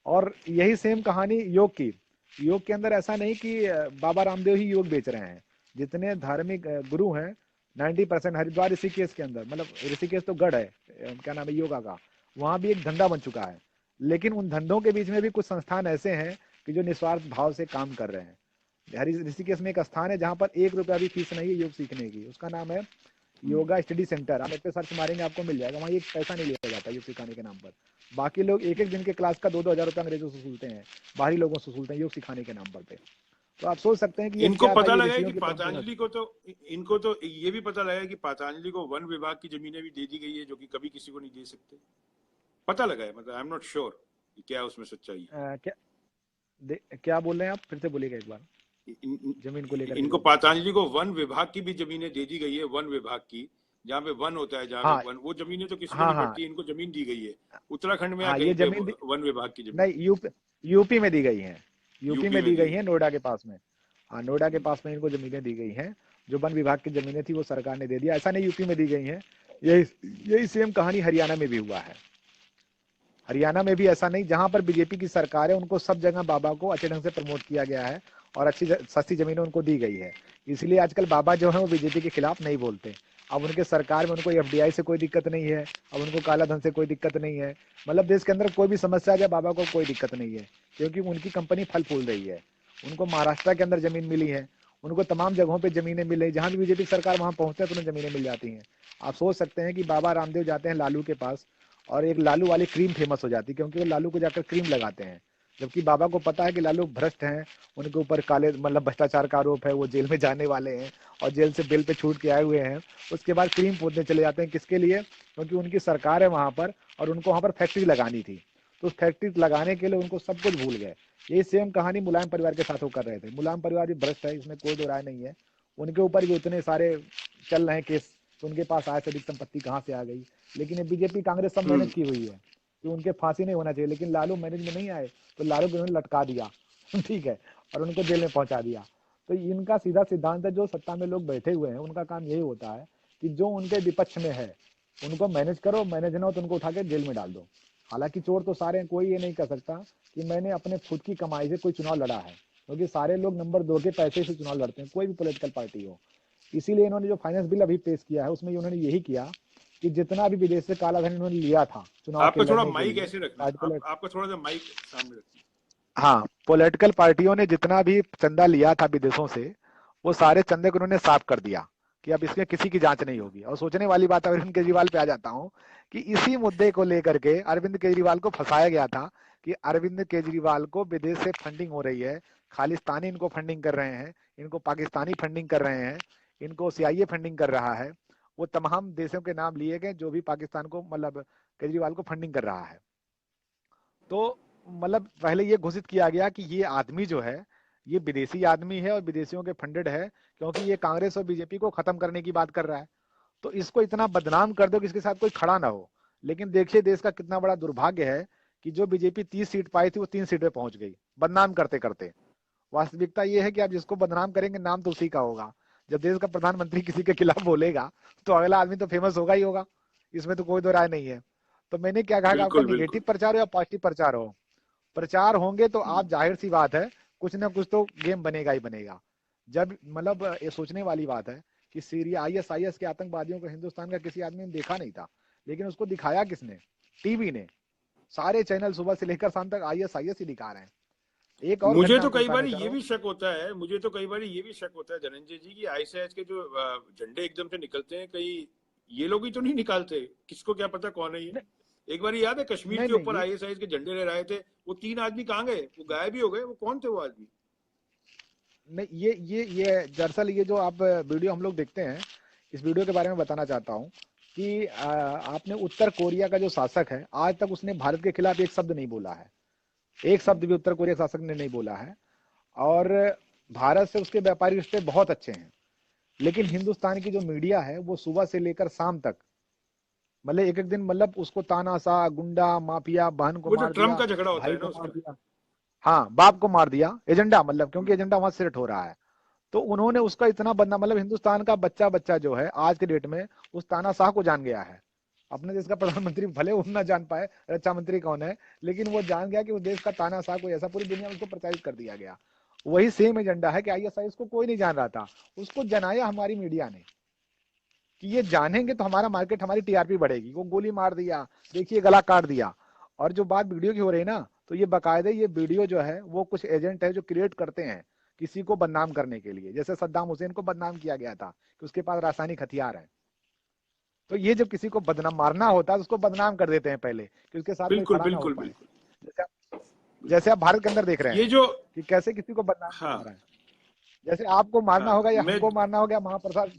और यही सेम कहानी योग की। योग के अंदर ऐसा नहीं कि बाबा रामदेव ही योग बेच रहे हैं। जितने धार्मिक गुरु हैं, 90% हरिद्वार ऋषिकेश के अंदर, मतलब ऋषिकेश तो गढ़ है, क्या नाम है, योगा का, वहां भी एक धंधा बन चुका है। लेकिन उन धंधों के बीच में भी कुछ संस्थान ऐसे हैं कि जो निस्वार्थ भाव से काम कर रहे हैं। ऋषिकेश में एक स्थान है जहां पर 1 रुपया भी फीस नहीं है योग सीखने की, उसका नाम है योगा स्टडी सेंटर। आप नेट पे सर्च मारेंगे आपको मिल जाएगा। वहाँ एक पैसा नहीं लिया जाता योग सिखाने के नाम पर। बाकी लोग एक एक दिन के क्लास का 2-2 हजार रुपया अंग्रेजों से वसूलते हैं, बाहरी लोगों से वसूलते हैं योग सिखाने के नाम पर। तो आप सोच सकते हैं कि ये इनको क्या था, पता ये लगा है ऋषियों कि की परंपरा थी। इनको तो ये भी पता लगा है कि पतंजलि को वन विभाग की जमीनें भी दे दी गई है, जो कि कभी किसी को नहीं दे सकते। पता लगा है, मतलब आई एम नॉट श्योर क्या उसमें सच्चाई है। क्या बोल रहे हैं आप? फिर से बोलिएगा एक बार, जमीन को लेकर के इनको जो। पतंजलि को वन विभाग की भी जमीनें दे दी गई है, वन विभाग की, जहाँ पे वन होता है, जहाँ पे हाँ वन, वो जमीनें तो किसी को हाँ नहीं हाँ पड़ती, इनको जमीन दी गई है। उत्तराखंड में या हाँ, कहीं ये पे जमीन वन विभाग की जमीन। नहीं, यूपी में दी गई है। यूपी यूपी में में दी दी गई गई। है, नोएडा के पास में। हाँ, नोएडा के पास में इनको जमीनें दी गई हैं। जो वन विभाग की जमीनें थी वो सरकार ने दे दिया। ऐसा नहीं यूपी में दी गई हैं, यही यही सेम कहानी हरियाणा में भी हुआ है। हरियाणा में भी ऐसा नहीं, जहां पर बीजेपी की सरकार है उनको सब जगह बाबा को अच्छे ढंग से प्रमोट किया गया है और अच्छी सस्ती जमीनें उनको दी गई है। इसलिए आजकल बाबा जो है वो बीजेपी के खिलाफ नहीं बोलते। अब उनके सरकार में उनको एफडीआई से कोई दिक्कत नहीं है, अब उनको काला धन से कोई दिक्कत नहीं है। मतलब देश के अंदर कोई भी समस्या आ जाए बाबा को कोई दिक्कत नहीं है, क्योंकि उनकी कंपनी फल फूल रही है। उनको महाराष्ट्र के अंदर जमीन मिली है, उनको तमाम जगहों पे जमीनें मिल रही, जहां भी बीजेपी सरकार वहां पहुंचते हैं तो उन्हें जमीनें मिल जाती हैं। आप सोच सकते हैं कि बाबा रामदेव जाते हैं लालू के पास और एक लालू वाली क्रीम फेमस हो जाती है, क्योंकि वो लालू को जाकर क्रीम लगाते हैं, जबकि बाबा को पता है कि लालू भ्रष्ट हैं, उनके ऊपर काले मतलब भ्रष्टाचार का आरोप है, वो जेल में जाने वाले हैं और जेल से बेल पे छूट के आए हुए हैं। उसके बाद क्रीम पोतने चले जाते हैं, किसके लिए? क्योंकि उनकी सरकार है वहां पर और उनको वहां पर फैक्ट्री लगानी थी, तो उस फैक्ट्री लगाने के लिए उनको सब कुछ भूल गए। यही सेम कहानी मुलायम परिवार के साथ वो कर रहे थे। मुलायम परिवार भी भ्रष्ट है, इसमें कोई दो राय नहीं है। उनके ऊपर भी उतने सारे चल रहे हैं केस, तो उनके पास आय से अधिक संपत्ति कहाँ से आ गई। लेकिन ये बीजेपी कांग्रेस सब मेहनत की हुई है कि उनके फांसी नहीं होना चाहिए, लेकिन लालू मैनेज में नहीं आए तो लालू को उन्होंने लटका दिया ठीक है, और उनको जेल में पहुंचा दिया। तो इनका सीधा सिद्धांत है, जो सत्ता में लोग बैठे हुए हैं उनका काम यही होता है कि जो उनके विपक्ष में है उनको मैनेज करो, मैनेज ना हो तो उनको उठा के जेल में डाल दो। हालांकि चोर तो सारे हैं, कोई ये नहीं कह सकता कि मैंने अपने खुद की कमाई से कोई चुनाव लड़ा है, क्योंकि सारे लोग नंबर 2 के पैसे से चुनाव लड़ते हैं, कोई भी पॉलिटिकल पार्टी हो। इसीलिए इन्होंने जो फाइनेंस बिल अभी पेश किया है उसमें उन्होंने यही किया कि जितना भी विदेश से काला धन इन्होंने लिया था चुनाव के आपका थोड़ा लड़ने के माइक लिए, ऐसे रखना, आपका थोड़ा सा माइक सामने रखना। हाँ, पॉलिटिकल पार्टियों ने जितना भी चंदा लिया था विदेशों से, वो सारे चंदे को उन्होंने साफ कर दिया कि अब इसमें किसी की जांच नहीं होगी। और सोचने वाली बात अरविंद केजरीवाल पे आ जाता हूँ कि इसी मुद्दे को लेकर के अरविंद केजरीवाल को फंसाया गया था कि अरविंद केजरीवाल को विदेश से फंडिंग हो रही है, खालिस्तानी इनको फंडिंग कर रहे हैं, इनको पाकिस्तानी फंडिंग कर रहे हैं, इनको सीआईए फंडिंग कर रहा है। वो तमाम देशों के नाम लिए गए जो भी पाकिस्तान को मतलब केजरीवाल को फंडिंग कर रहा है। तो मतलब पहले ये घोषित किया गया कि ये आदमी जो है ये विदेशी आदमी है और विदेशियों के फंडेड है, क्योंकि ये कांग्रेस और बीजेपी को खत्म करने की बात कर रहा है। तो इसको इतना बदनाम कर दो कि इसके साथ कोई खड़ा ना हो। लेकिन देखिए देश का कितना बड़ा दुर्भाग्य है कि जो बीजेपी 30 सीट पाई थी वो 3 सीट पे पहुंच गई, बदनाम करते करते। वास्तविकता ये है कि आप जिसको बदनाम करेंगे नाम तो उसी का होगा। जब देश का प्रधानमंत्री किसी के खिलाफ बोलेगा तो अगला आदमी तो फेमस होगा ही होगा, इसमें तो कोई दो राय नहीं है। तो मैंने क्या कहा कि आपका बिल्कुल निगेटिव बिल्कुल। प्रचार हो या पॉजिटिव प्रचार हो, प्रचार होंगे तो आप जाहिर सी बात है कुछ ना कुछ तो गेम बनेगा ही बनेगा। जब मतलब ये सोचने वाली बात है कि सीरिया आईएसआईएस के आतंकवादियों को हिंदुस्तान का किसी आदमी ने देखा नहीं था, लेकिन उसको दिखाया किसने? टीवी ने। सारे चैनल सुबह से लेकर शाम तक आईएसआईएस ही दिखा रहे हैं। एक और मुझे घटना तो आपको कई बार बताना चाह ये रहा हूँ। भी शक होता है, मुझे तो कई बार ये भी शक होता है धनंजय जी की आईएसआईएस के जो झंडे एकदम से निकलते हैं, कहीं ये लोग ही तो नहीं निकालते, किसको क्या पता कौन है ये। नहीं एक बार याद है कश्मीर नहीं के नहीं, ऊपर आईएसआईएस के झंडे लहराए थे, वो 3 आदमी कहाँ गए, वो गायब ही हो गए, वो कौन थे वो आदमी? ये दरअसल ये जो आप वीडियो हम लोग देखते हैं, इस वीडियो के बारे में बताना चाहता हूँ कि आपने उत्तर कोरिया का जो शासक है आज तक उसने भारत के खिलाफ एक शब्द नहीं बोला है, एक शब्द भी उत्तर कोरिया शासक ने नहीं बोला है। और भारत से उसके व्यापारिक रिश्ते बहुत अच्छे हैं। लेकिन हिंदुस्तान की जो मीडिया है वो सुबह से लेकर शाम तक मतलब एक एक दिन मतलब उसको तानाशाह, गुंडा, माफिया, बहन को वो जो मार ट्रम्प दिया, का झगड़ा होता भाई है ना को मार उसका। दिया, हाँ बाप को मार दिया, एजेंडा मतलब क्योंकि एजेंडा वहां सेट हो रहा है। तो उन्होंने उसका इतना बदनाम मतलब हिंदुस्तान का बच्चा बच्चा जो है आज के डेट में उस तानाशाह को जान गया है। अपने देश का प्रधानमंत्री भले वो ना जान पाए रक्षा मंत्री कौन है, लेकिन वो जान गया कि उस देश का तानाशाह को ऐसा पूरी दुनिया में उसको प्रचारित कर दिया गया। वही सेम एजेंडा है कि आईएसआईएस को कोई नहीं जान रहा था, उसको जनाया हमारी मीडिया ने कि ये जानेंगे तो हमारा मार्केट, हमारी टीआरपी बढ़ेगी। वो गोली मार दिया, देखिए गला काट दिया। और जो बात वीडियो की हो रही है ना, तो ये बाकायदे ये वीडियो जो है वो कुछ एजेंट है जो क्रिएट करते हैं किसी को बदनाम करने के लिए। जैसे सद्दाम हुसैन को बदनाम किया गया था कि उसके पास रासायनिक हथियार है, तो ये जब किसी को बदनाम मारना होता है तो उसको बदनाम कर देते हैं पहले कि उसके साथ कोई बिल्कुल खड़ा ना हो बिल्कुल पाए। बिल्कुल जैसे बिल्कुल। आप भारत के अंदर देख रहे ये हैं जो, कि कैसे किसी को बदनाम किया जा हाँ रहा है। जैसे आपको मारना हाँ, होगा या मैं, हमको मारना होगा, महाप्रसाद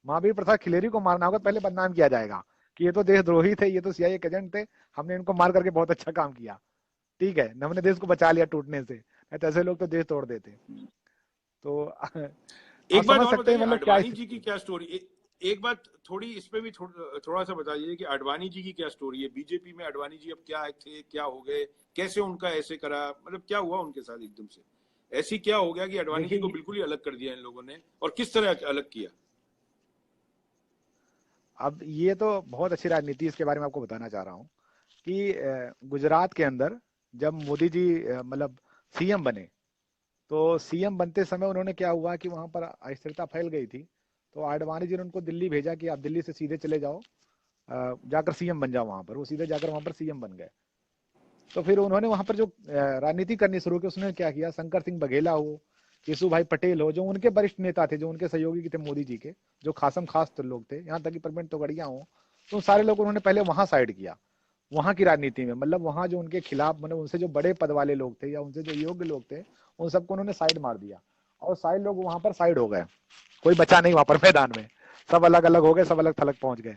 महावीर प्रसाद खिलेरी को मारना होगा, पहले बदनाम किया जाएगा कि ये तो देशद्रोही थे, ये तो सीआईए के एजेंट थे, हमने इनको मार करके बहुत अच्छा काम किया, ठीक है, हमने देश को बचा लिया टूटने से। नहीं तो ऐसे लोग तो देश तोड़ देते। तो आप एक बात समझ और सकते हैं बताइए, मतलब क्या आडवाणी जी स्थिति की है। क्या स्टोरी, एक बात थोड़ी इस पे भी थोड़ा सा बता दीजिए कि आडवाणी जी की क्या स्टोरी है, बीजेपी में आडवाणी जी अब क्या थे, क्या हो गए, कैसे उनका ऐसे करा, मतलब क्या हुआ उनके साथ एकदम से, ऐसी क्या हो गया कि आडवाणी जी को देखिए, बिल्कुल ही अलग कर दिया इन लोगों ने, और किस तरह अलग किया? अब ये तो बहुत अच्छी राजनीति, इसके बारे में आपको बताना चाह रहा हूँ कि गुजरात के अंदर जब मोदी जी मतलब सीएम बने, तो सीएम बनते समय उन्होंने क्या हुआ कि वहां पर अस्थिरता फैल गई थी, तो आडवाणी जी ने उनको दिल्ली भेजा कि आप दिल्ली से सीधे चले जाओ, जाकर सीएम बन जाओ वहां पर। वो सीधे जाकर वहां पर सीएम बन गए। तो फिर उन्होंने वहां पर जो राजनीति करनी शुरू की, उसने क्या किया, शंकर सिंह बघेला हो, केशु भाई पटेल हो, जो उनके वरिष्ठ नेता थे, जो उनके सहयोगी थे मोदी जी के, जो खासम खास लोग थे, यहाँ तक कि प्रवीण तोगड़िया हो, तो सारे लोग उन्होंने पहले वहां साइड किया, वहां की राजनीति में, मतलब वहां जो उनके खिलाफ, मतलब उनसे जो बड़े पद वाले लोग थे या उनसे जो योग्य लोग थे, उन सबको उन्होंने साइड मार दिया, और सारे लोग वहां पर साइड हो गए, कोई बचा नहीं वहां पर मैदान में, सब अलग अलग हो गए, सब अलग थलग पहुंच गए।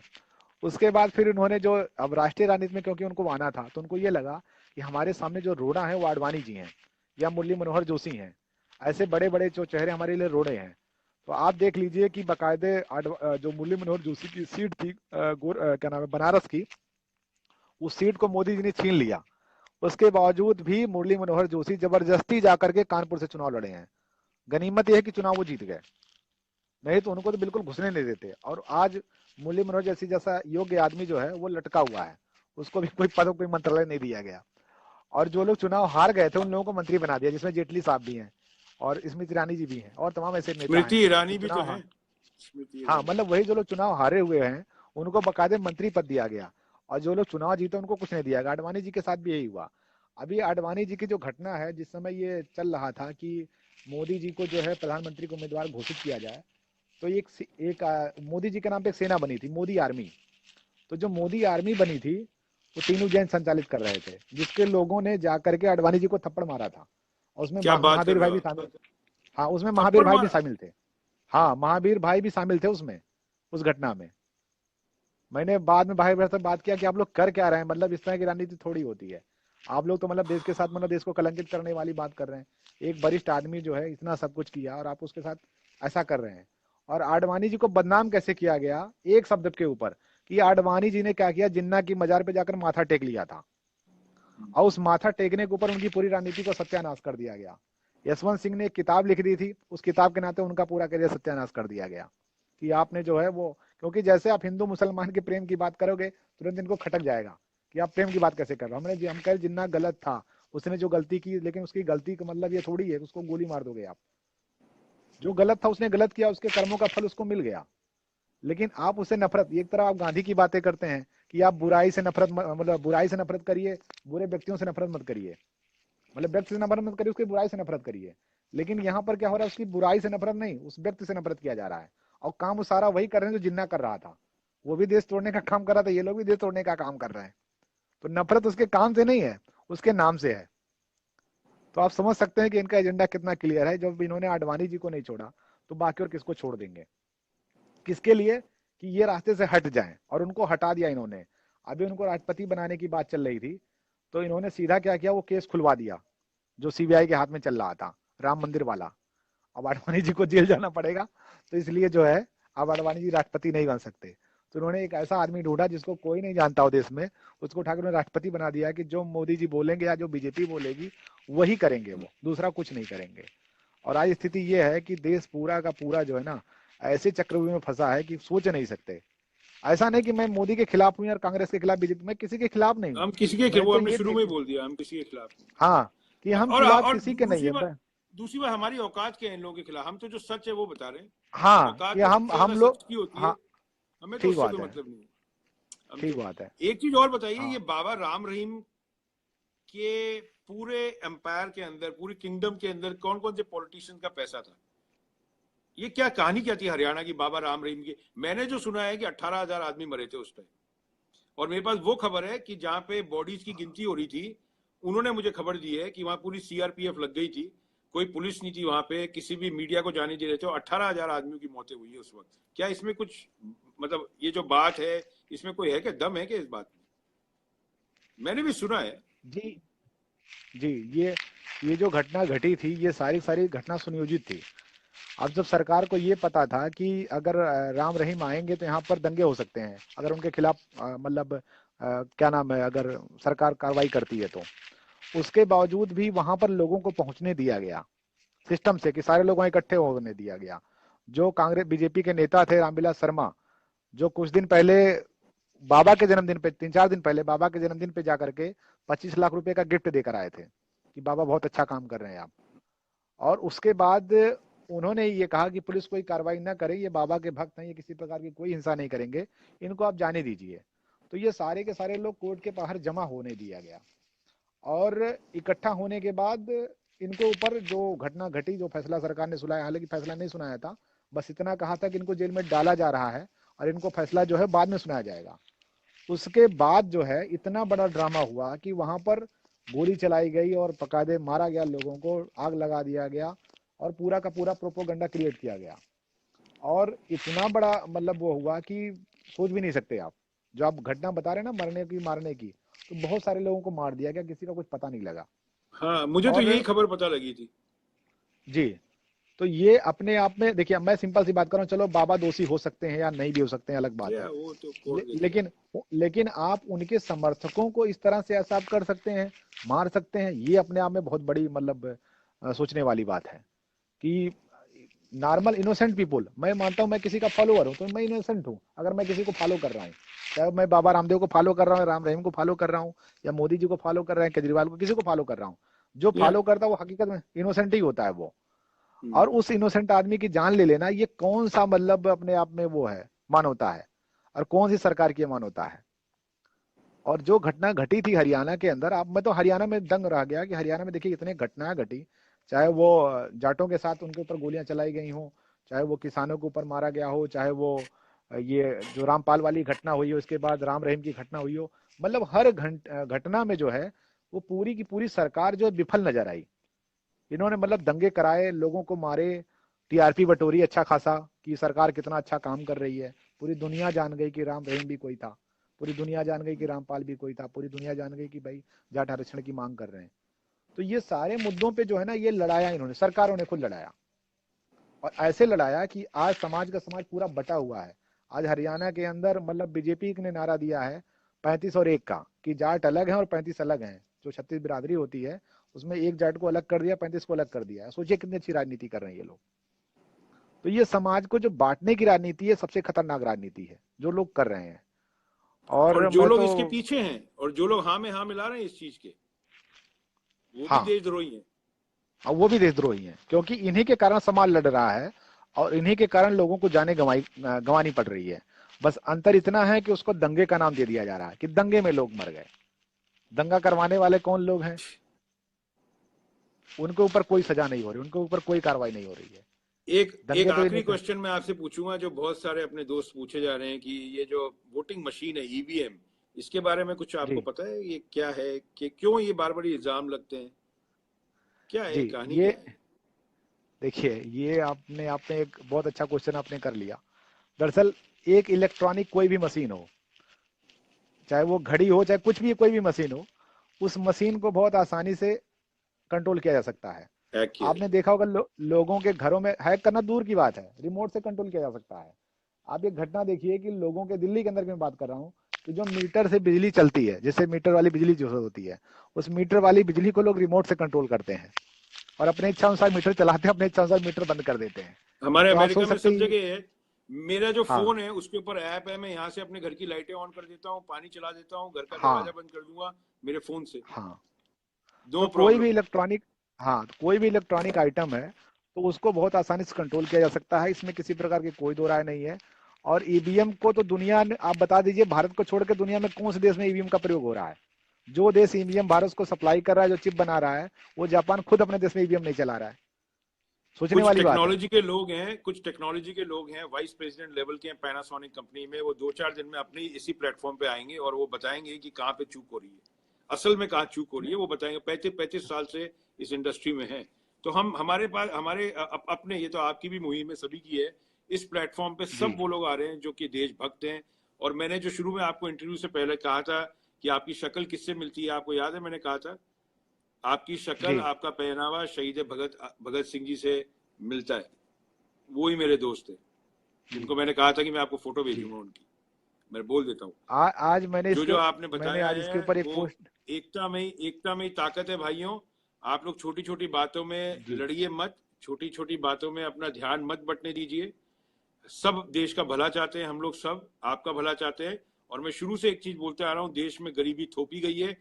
उसके बाद फिर उन्होंने जो, अब राष्ट्रीय राजनीति में क्योंकि उनको आना था, तो उनको ये लगा कि हमारे सामने जो रोड़ा है वो आडवाणी जी हैं या मुरली मनोहर जोशी हैं, ऐसे बड़े बड़े जो चेहरे हमारे लिए रोड़े हैं। तो आप देख लीजिए कि बाकायदे जो मुरली मनोहर जोशी की सीट थी, क्या नाम है, बनारस की, उस सीट को मोदी जी ने छीन लिया। उसके बावजूद भी मुरली मनोहर जोशी जबरदस्ती जाकर के कानपुर से चुनाव लड़े हैं। गनीमत यह है कि चुनाव वो जीत गए, नहीं तो उनको तो बिल्कुल घुसने नहीं देते। और आज मुरली मनोहर जैसी जैसा योग्य आदमी जो है वो लटका हुआ है, उसको भी कोई पद, कोई मंत्रालय नहीं दिया गया। और जो लोग चुनाव हार गए थे उन लोगों को मंत्री बना दिया, जिसमें जेटली साहब भी हैं और स्मृति ईरानी जी भी हैं और तमाम ऐसे नेता हैं स्मृति कि ईरानी भी तो चुनाव, है। हाँ, स्मृति हाँ, ईरानी। मतलब वही जो लोग चुनाव हारे हुए हैं उनको बकायदे मंत्री पद दिया गया, और जो लोग चुनाव जीते उनको कुछ नहीं दिया गया। आडवाणी जी के साथ भी यही हुआ। अभी आडवाणी जी की जो घटना है, जिस समय ये चल रहा था कि मोदी जी को जो है प्रधानमंत्री को उम्मीदवार घोषित किया जाए, तो मोदी जी के नाम पे एक सेना बनी थी, मोदी आर्मी। तो जो मोदी आर्मी बनी थी, वो तीनों जैन संचालित कर रहे थे, जिसके लोगों ने जाकर के आडवाणी जी को थप्पड़ मारा था, और उसमें क्या बात कर महावीर रहे भाई हो भी आप? शामिल। हाँ, उसमें महावीर थप्पड़ भाई भी मारा? शामिल थे। हाँ, महावीर भाई भी शामिल थे उसमें, उस घटना में। मैंने बाद में भाई बहन से बात किया कि आप लोग कर क्या रहे हैं, मतलब इस तरह की राजनीति थोड़ी होती है। आप लोग तो मतलब देश के साथ, मतलब देश को कलंकित करने वाली बात कर रहे हैं। एक वरिष्ठ आदमी जो है इतना सब कुछ किया और आप उसके साथ ऐसा कर रहे हैं। और आडवाणी जी को बदनाम कैसे किया गया एक शब्द के ऊपर, कि आडवाणी जी ने क्या किया, जिन्ना की मजार पे जाकर माथा टेक लिया था, और उस माथा टेकने के ऊपर उनकी पूरी राजनीति को सत्यानाश कर दिया गया। यशवंत सिंह ने एक किताब लिख दी थी, उस किताब के नाते उनका पूरा करियर सत्यानाश कर दिया गया कि आपने जो है वो, क्योंकि जैसे आप हिंदू मुसलमान के प्रेम की बात करोगे तुरंत इनको खटक जाएगा कि आप प्रेम की बात कैसे कर रहे हो। हम कह, जिन्ना गलत था, उसने जो गलती की, लेकिन उसकी गलती का मतलब ये थोड़ी है उसको गोली मार दोगे आप। जो गलत था उसने गलत किया, उसके कर्मों का फल उसको मिल गया। लेकिन आप उससे नफरत, एक तरह आप गांधी की बातें करते हैं कि आप बुराई से नफरत, मतलब बुराई से नफरत करिए, बुरे व्यक्तियों से नफरत मत करिए, मतलब व्यक्ति से नफरत मत करिए, उसकी बुराई से नफरत करिए। लेकिन यहाँ पर क्या हो रहा है, उसकी बुराई से नफरत नहीं, उस व्यक्ति से नफरत किया जा रहा है। और काम वो सारा वही कर रहे हैं जो जिन्ना कर रहा था। वो भी देश तोड़ने का काम कर रहा था, ये लोग भी देश तोड़ने का काम कर रहे हैं। तो नफरत उसके काम से नहीं है, उसके नाम से है। तो आप समझ सकते हैं कि इनका एजेंडा कितना क्लियर है। जब इन्होंने आडवाणी जी को नहीं छोड़ा, तो बाकी और किसको छोड़ देंगे? किसके लिए? कि ये रास्ते से हट जाएं, और उनको हटा दिया इन्होंने। अभी उनको राष्ट्रपति बनाने की बात चल रही थी, तो इन्होंने सीधा क्या किया, वो केस खुलवा दिया जो सीबीआई के हाथ में चल रहा था, राम मंदिर वाला। अब आडवाणी जी को जेल जाना पड़ेगा, तो इसलिए जो है अब आडवाणी जी राष्ट्रपति नहीं बन सकते। तो उन्होंने एक ऐसा आदमी ढूंढा जिसको कोई नहीं जानता हो देश में, उसको उठाकर उन्होंने राष्ट्रपति बना दिया कि जो मोदी जी बोलेंगे या जो बीजेपी बोलेगी वही करेंगे, वो दूसरा कुछ नहीं करेंगे। और आज स्थिति ये है कि देश पूरा का पूरा जो है ना, ऐसे चक्रव्यूह में फंसा है कि सोच नहीं सकते। ऐसा नहीं कि मैं मोदी के खिलाफ हूं या कांग्रेस के खिलाफ, बीजेपी, मैं किसी के खिलाफ नहीं हूँ। हम किसी के, मैं वो तो हमने ये शुरू में ही देख, बोल दिया, हम किसी के खिलाफ नहीं। हाँ, कि हम खिलाफ और किसी के नहीं है। दूसरी बात हमारी औकात क्या है इन लोगों के खिलाफ? हम तो जो सच है वो बता रहे हैं। हाँ, कि औकात तो सबसे ज्यादा हम सच लोग, की होती है। हाँ, हमें तो ठीक उससे बात कोई है, मतलब नहीं है। हम ठीक तो बात है। एक चीज और बताइए, हाँ, ये बाबा राम रहीम के पूरे एम्पायर के अंदर, पूरी किंगडम के अंदर कौन कौन से पॉलिटिशियन का पैसा था? ये क्या कहानी क्या थी हरियाणा की बाबा राम रहीम की? मैंने जो सुना है कि 18,000 आदमी मरे थे उस टाइम, और मेरे पास वो खबर है कि जहां पे बॉडीज की गिनती हो रही थी, उन्होंने मुझे खबर दी है कि वहां पूरी सीआरपीएफ लग गई थी, कोई पुलिस नहीं थी वहां पे, किसी भी मीडिया को जाने दे रहे थे, और 18,000 आदमियों की मौतें हुई है उस वक्त। क्या इसमें कुछ, मतलब ये जो बात है इसमें कोई है क्या, दम है क्या इस बात में? मैंने भी सुना है। जी, जी, ये जो घटना घटी थी, ये सारी सारी घटना सुनियोजित थी। अब जब सरकार को ये पता था कि अगर राम रहीम आएंगे तो यहाँ पर दंगे हो सकते हैं, अगर उनके खिलाफ मतलब क्या नाम है, अगर सरकार कार्रवाई करती है तो, उसके बावजूद भी वहां पर लोगों को पहुंचने दिया गया। सिस्टम से कि सारे लोगों को इकट्ठे होने दिया गया। जो कांग्रेस बीजेपी के नेता थे रामविलास शर्मा, जो कुछ दिन पहले बाबा के जन्मदिन पे, 3-4 दिन पहले बाबा के जन्मदिन पे जाकर के 25 लाख रुपए का गिफ्ट देकर आए थे कि बाबा बहुत अच्छा काम कर रहे हैं आप। और उसके बाद उन्होंने ये कहा कि पुलिस कोई कार्रवाई ना करे, ये बाबा के भक्त हैं, ये किसी प्रकार की कोई हिंसा नहीं करेंगे, इनको आप जाने दीजिए। तो ये सारे के सारे लोग कोर्ट के बाहर जमा होने दिया गया और इकट्ठा होने के बाद इनके ऊपर जो घटना घटी, जो फैसला सरकार ने सुनाया, हालांकि फैसला नहीं सुनाया था, बस इतना कहा था कि इनको जेल में डाला जा रहा है और इनको फैसला जो है बाद में सुनाया जाएगा। उसके बाद जो है इतना बड़ा ड्रामा हुआ कि वहां पर गोली चलाई गई और पकादे मारा गया, लोगों को आग लगा दिया गया और पूरा का पूरा प्रोपोगंडा क्रिएट किया गया। और इतना बड़ा मतलब वो हुआ कि सोच भी नहीं सकते आप। जो आप घटना बता रहे हैं ना मरने की मारने की, तो बहुत सारे लोगों को मार दिया गया, किसी का कुछ पता नहीं लगा। हाँ, मुझे तो और यही खबर पता लगी थी। जी, तो ये अपने आप में देखिए, मैं सिंपल सी बात कर रहा हूँ, चलो बाबा दोषी हो सकते हैं या नहीं भी हो सकते हैं, अलग बात है। वो तो कोर्ट देखेगा। लेकिन आप उनके समर्थकों को इस तरह से ऐसा आप कर सकते हैं, मार सकते हैं, ये अपने आप में बहुत बड़ी मतलब सोचने वाली बात है कि नॉर्मल इनोसेंट पीपुल, मैं मानता हूं मैं किसी का फॉलोअर हूं तो मैं इनोसेंट हूं अगर मैं किसी को फॉलो कर रहा हूं, चाहे मैं बाबा रामदेव को फॉलो कर रहा हूं, राम रहीम को फॉलो कर रहा हूं, या मोदी जी को फॉलो कर रहे हैं, केजरीवाल को, किसी को फॉलो कर रहा हूं, जो फॉलो करता है वो हकीकत में इनोसेंट ही होता है वो। और उस इनोसेंट आदमी की जान ले लेना, ये कौन सा मतलब अपने आप में वो है मानवता है, और कौन सी सरकार की मानवता है। और जो घटना घटी थी हरियाणा के अंदर, आप, मैं तो हरियाणा में दंग रह गया कि हरियाणा में देखिए इतने घटनाएं घटी, चाहे वो जाटों के साथ उनके ऊपर गोलियां चलाई गई हो, चाहे वो किसानों के ऊपर मारा गया हो, चाहे वो ये जो रामपाल वाली घटना हुई हो, उसके बाद राम रहीम की घटना हुई हो, मतलब हर घटना में जो है वो पूरी की पूरी सरकार जो विफल नजर आई। इन्होंने मतलब दंगे कराए, लोगों को मारे, टीआरपी बटोरी अच्छा खासा कि सरकार कितना अच्छा काम कर रही है। पूरी दुनिया जान गई कि राम रहीम भी कोई था, पूरी दुनिया जान गई कि रामपाल भी कोई था, पूरी दुनिया जान गई कि भाई जाट आरक्षण की मांग कर रहे हैं। तो ये सारे मुद्दों पे जो है ना, ये लड़ाया इन्होंने, सरकारों ने खुद लड़ाया, और ऐसे लड़ाया कि आज समाज का समाज पूरा बटा हुआ है। आज हरियाणा के अंदर मतलब बीजेपी ने नारा दिया है 35 और 1 का, कि जाट अलग है और 35 अलग हैं। जो 36 बिरादरी होती है उसमें एक जाट को अलग कर दिया, 35 को अलग कर दिया। सोचिए कितनी अच्छी राजनीति कर रहे हैं ये लोग। तो ये समाज को जो बांटने की राजनीति है, सबसे खतरनाक राजनीति है जो लोग कर रहे हैं। और और जो मैं लोग तो इसके पीछे हैं और जो लोग हाँ में हाँ मिला रहे हैं इस चीज के, वो भी हाँ, देशद्रोही हैं। और वो भी देशद्रोही हैं, क्योंकि इन्हीं के कारण समाज लड़ रहा है और इन्हीं के कारण लोगों को जाने गंवानी पड़ रही है। बस अंतर इतना है कि उसको दंगे का नाम दे दिया जा रहा है कि दंगे में लोग मर गए। दंगा करवाने वाले कौन लोग हैं? उनके ऊपर कोई सजा नहीं हो रही, उनके ऊपर कोई कार्रवाई नहीं हो रही है। एक दंगे तो आखिरी इन्हीं क्वेश्चन मैं आपसे पूछूंगा, जो बहुत सारे अपने दोस्त पूछे जा रहे हैं कि ये जो वोटिंग मशीन है ईवीएम, इसके बारे में कुछ आपको जी पता है? ये क्या है, कि क्यों ये बार बार इल्जाम लगते हैं, क्या है जी, कहानी, ये क्या है? देखिए, ये आपने आपने एक बहुत अच्छा क्वेश्चन आपने कर लिया। दरअसल एक इलेक्ट्रॉनिक कोई भी मशीन हो, चाहे वो घड़ी हो, चाहे कुछ भी, कोई भी मशीन हो, उस मशीन को बहुत आसानी से कंट्रोल किया जा सकता है। हैक किया आपने जाए। देखा होगा लोगों के घरों में हैक करना दूर की बात है, रिमोट से कंट्रोल किया जा सकता है। आप एक घटना देखिए कि लोगों के, दिल्ली के अंदर की मैं बात कर रहा हूँ, कि जो मीटर से बिजली चलती है, जैसे मीटर वाली बिजली जो होती है, उस मीटर वाली बिजली को लोग रिमोट से कंट्रोल करते हैं और अपने इच्छा अनुसार मीटर चलाते हैं, अपने इच्छा अनुसार मीटर बंद कर देते हैं। हमारे तो आप अमेरिका सोच में सकते सब हैं जगह है। मेरा जो हाँ फोन है उसके ऊपर ऐप है, मैं यहाँ से अपने घर की लाइटें ऑन कर देता हूँ, पानी चला देता हूँ, घर का हाँ दरवाजा बंद कर दूंगा मेरे फोन से। हाँ, नो तो कोई भी प्रॉब्लम। इलेक्ट्रॉनिक, हाँ, तो कोई भी इलेक्ट्रॉनिक आइटम है तो उसको बहुत आसानी से कंट्रोल किया जा सकता है, इसमें किसी प्रकार की कोई दो राय नहीं है। और ईवीएम को तो दुनिया ने, आप बता दीजिए भारत को छोड़ के दुनिया में कौन से देश में ईवीएम का प्रयोग हो रहा है? जो देश ईवीएम भारत को सप्लाई कर रहा है, जो चिप बना रहा है, वो जापान खुद अपने देश में ईवीएम नहीं चला रहा है। सोचने कुछ वाली बात है। टेक्नोलॉजी के लोग हैं, कुछ टेक्नोलॉजी के लोग हैं, वाइस प्रेसिडेंट लेवल के हैं पैनासोनिक कंपनी में, वो 2-4 दिन में अपनी इसी प्लेटफॉर्म पे आएंगे और वो बताएंगे कि कहाँ पे चूक हो रही है, असल में कहाँ चूक हो रही है वो बताएंगे। 35-35 साल से इस इंडस्ट्री में है। तो हम, हमारे पास, हमारे अपने, ये तो आपकी भी मुहिम है, सभी की है, इस प्लेटफॉर्म पे सब जी वो लोग आ रहे हैं जो कि देशभक्त हैं। और मैंने जो शुरू में आपको इंटरव्यू से पहले कहा था कि आपकी शक्ल किससे मिलती है, आपको याद है? मैंने कहा था आपकी शक्ल, जी आपका पहनावा शहीद भगत भगत सिंह जी से मिलता है। वो ही मेरे दोस्त है जी जिनको मैंने कहा था कि मैं आपको फोटो जी, भेजूंगा उनकी। मैं बोल देता हूँ, आज मैंने जो जो इसके, आपने मैंने बताया आज इसके है ऊपर एक वो पोस्ट। एकता में ही ताकत है भाइयों। आप लोग छोटी छोटी बातों में जी लड़िए मत, छोटी छोटी बातों में अपना ध्यान मत बटने दीजिए। सब देश का भला चाहते हैं, हम लोग सब आपका भला चाहते हैं। और मैं शुरू से एक चीज बोलते आ रहा हूँ, देश में गरीबी थोपी गई है,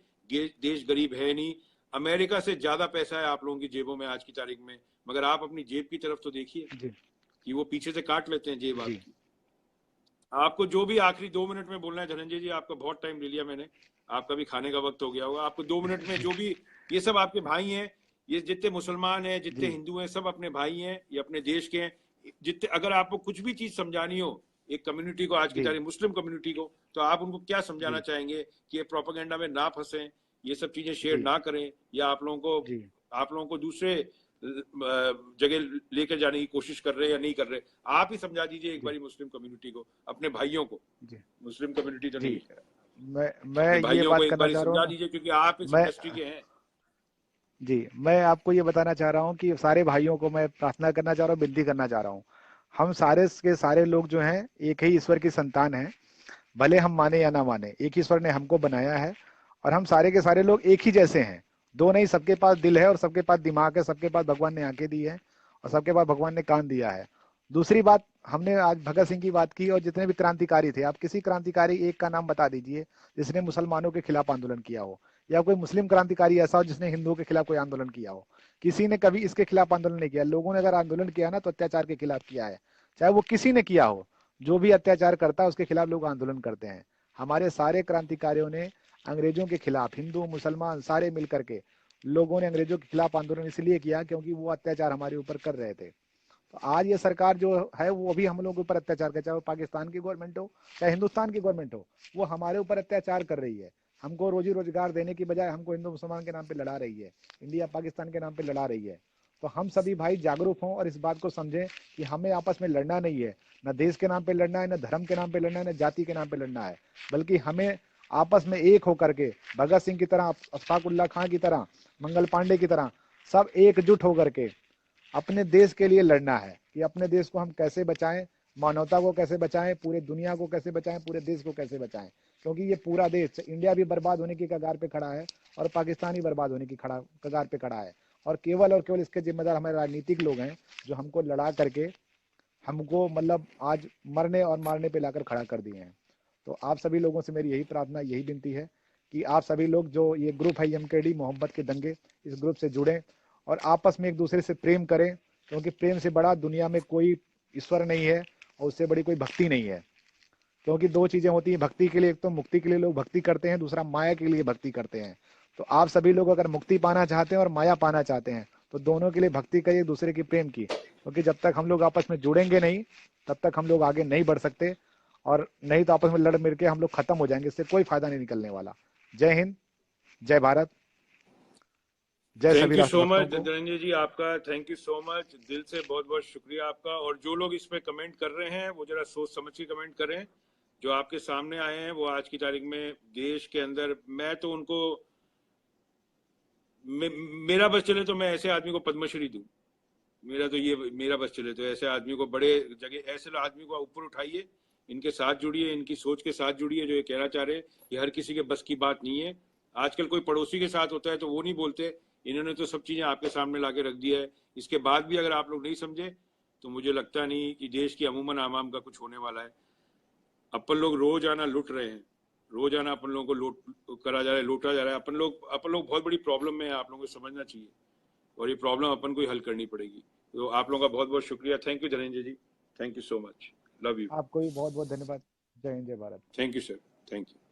देश गरीब है नहीं। अमेरिका से ज्यादा पैसा है आप लोगों की जेबों में आज की तारीख में, मगर आप अपनी जेब की तरफ तो देखिए जी कि वो पीछे से काट लेते हैं जेब जी आपकी। आपको जो भी आखिरी 2 मिनट में बोलना है धनंजय जी, आपका बहुत टाइम ले लिया मैंने, आपका भी खाने का वक्त हो गया होगा। आपको 2 मिनट में जो भी, ये सब आपके भाई हैं, ये जितने मुसलमान हैं, जितने जी हिंदू हैं, सब अपने भाई हैं, ये अपने देश के हैं। जितने, अगर आपको कुछ भी चीज समझानी हो एक कम्युनिटी को, आज की जी तारीख मुस्लिम कम्युनिटी को, तो आप उनको क्या समझाना जी चाहेंगे कि ये प्रोपेगेंडा में ना फंसे, ये सब चीजें शेयर जी ना करें, या जी आप लोगों को दूसरे जगह लेकर जाने की कोशिश कर रहे हैं या नहीं कर रहे? आप ही समझा दीजिए एक जी बारी मुस्लिम कम्युनिटी को, अपने भाइयों को, जी मुस्लिम कम्युनिटी तो जी नहीं, मैं अपने ये भाइयों को बात एक करना बारी चाह रहा समझा हूँ। दीजिए, क्योंकि आप इस मैं इंडस्ट्री के हैं। जी मैं आपको ये बताना चाह रहा हूँ कि सारे भाइयों को मैं प्रार्थना करना चाह रहा हूँ, विनती करना चाह रहा हूँ। हम सारे के सारे लोग जो हैं एक ही ईश्वर की संतान हैं। भले हम माने या ना माने, एक ईश्वर ने हमको बनाया है और हम सारे के सारे लोग एक ही जैसे हैं। दो नहीं, सबके पास दिल है और सबके पास दिमाग है, सबके पास भगवान ने आंखें दी है और सबके पास भगवान ने कान दिया है। दूसरी बात, हमने आज भगत सिंह की बात की और जितने भी क्रांतिकारी थे, आप किसी क्रांतिकारी एक का नाम बता दीजिए जिसने मुसलमानों के खिलाफ आंदोलन किया हो, या कोई मुस्लिम क्रांतिकारी ऐसा हो जिसने हिंदुओं के खिलाफ कोई आंदोलन किया हो। किसी ने कभी इसके खिलाफ आंदोलन नहीं किया। लोगों ने अगर आंदोलन किया ना तो अत्याचार के खिलाफ किया है, चाहे वो किसी ने किया हो। जो भी अत्याचार करता है उसके खिलाफ लोग आंदोलन करते हैं। हमारे सारे क्रांतिकारियों ने अंग्रेजों के खिलाफ, हिंदू मुसलमान सारे मिलकर के लोगों ने अंग्रेजों के खिलाफ आंदोलन इसलिए किया क्योंकि वो अत्याचार हमारे ऊपर कर रहे थे। तो आज ये सरकार जो है वो भी हम लोगों के ऊपर अत्याचार कर, चाहे वो पाकिस्तान की गवर्नमेंट हो चाहे हिंदुस्तान की गवर्नमेंट हो, वो हमारे ऊपर अत्याचार कर रही है। हमको रोजी रोजगार देने की बजाय हमको हिंदू मुसलमान के नाम पे लड़ा रही है, इंडिया पाकिस्तान के नाम पे लड़ा रही है। तो हम सभी भाई जागरूक हों और इस बात को समझें कि हमें आपस में लड़ना नहीं है। न देश के नाम पे लड़ना है, न धर्म के नाम पे लड़ना है, न जाति के नाम पे लड़ना है, बल्कि हमें आपस में एक होकर के भगत सिंह की तरह, अशफाकुल्ला खां की तरह, मंगल पांडे की तरह सब एकजुट होकर के अपने देश के लिए लड़ना है कि अपने देश को हम कैसे बचाएं, मानवता को कैसे बचाएं, पूरे दुनिया को कैसे बचाएं, पूरे देश को कैसे बचाएं। क्योंकि ये पूरा देश, इंडिया भी बर्बाद होने की कगार पे खड़ा है और पाकिस्तान ही बर्बाद होने की कगार पे खड़ा है। और केवल इसके जिम्मेदार हमारे राजनीतिक लोग हैं जो हमको लड़ा करके हमको मतलब आज मरने और मारने पे लाकर खड़ा कर दिए हैं। तो आप सभी लोगों से मेरी यही प्रार्थना, यही विनती है कि आप सभी लोग जो ये ग्रुप है एमकेडी मोहब्बत के दंगे, इस ग्रुप से जुड़ें और आपस में एक दूसरे से प्रेम करें, क्योंकि प्रेम से बड़ा दुनिया में कोई ईश्वर नहीं है और उससे बड़ी कोई भक्ति नहीं है। क्योंकि दो चीजें होती हैं भक्ति के लिए, एक तो मुक्ति के लिए लोग भक्ति करते हैं, दूसरा माया के लिए भक्ति करते हैं। तो आप सभी लोग अगर मुक्ति पाना चाहते हैं और माया पाना चाहते हैं तो दोनों के लिए भक्ति करिए, एक दूसरे की प्रेम की। क्योंकि जब तक हम लोग आपस में जुड़ेंगे नहीं तब तक हम लोग आगे नहीं बढ़ सकते, और नहीं तो आपस में लड़ मिल के हम लोग खत्म हो जाएंगे, इससे कोई फायदा नहीं निकलने वाला। जय हिंद, जय भारत, जय थैंक सभी यू सो राष्ट्रभक्तों मच को। धनंजय जी, आपका थैंक यू सो मच, दिल से बहुत बहुत शुक्रिया आपका। और जो लोग इस पे कमेंट कर रहे हैं वो जरा सोच समझ के कमेंट करें। जो आपके सामने आए हैं वो आज की तारीख में देश के अंदर, मैं तो उनको मेरा बस चले तो मैं ऐसे आदमी को पद्मश्री दूं। मेरा बस चले तो ऐसे आदमी को बड़े जगह, ऐसे आदमी को ऊपर उठाइए, इनके साथ जुड़िए, इनकी सोच के साथ जुड़िए। जो ये कहना चाह रहे हैं ये हर किसी के बस की बात नहीं है। आजकल कोई पड़ोसी के साथ होता है तो वो नहीं बोलते, इन्होंने तो सब चीजें आपके सामने लाके रख दिया है। इसके बाद भी अगर आप लोग नहीं समझे तो मुझे लगता नहीं कि देश की अमूमन आवाम का कुछ होने वाला है। अपन लोग रोजाना लुट रहे हैं, रोजाना अपन लोगों को लूट करा जा रहा है, लूटा जा रहा है। अपन लोग बहुत बड़ी प्रॉब्लम में है, आप लोगों को समझना चाहिए, और ये प्रॉब्लम अपन को ही हल करनी पड़ेगी। तो आप लोगों का बहुत बहुत शुक्रिया। Thank you Dhananjay ji, thank you so much, love you. आपको भी बहुत बहुत धन्यवाद। जय हिंद, जय Bharat. Thank you sir, thank you.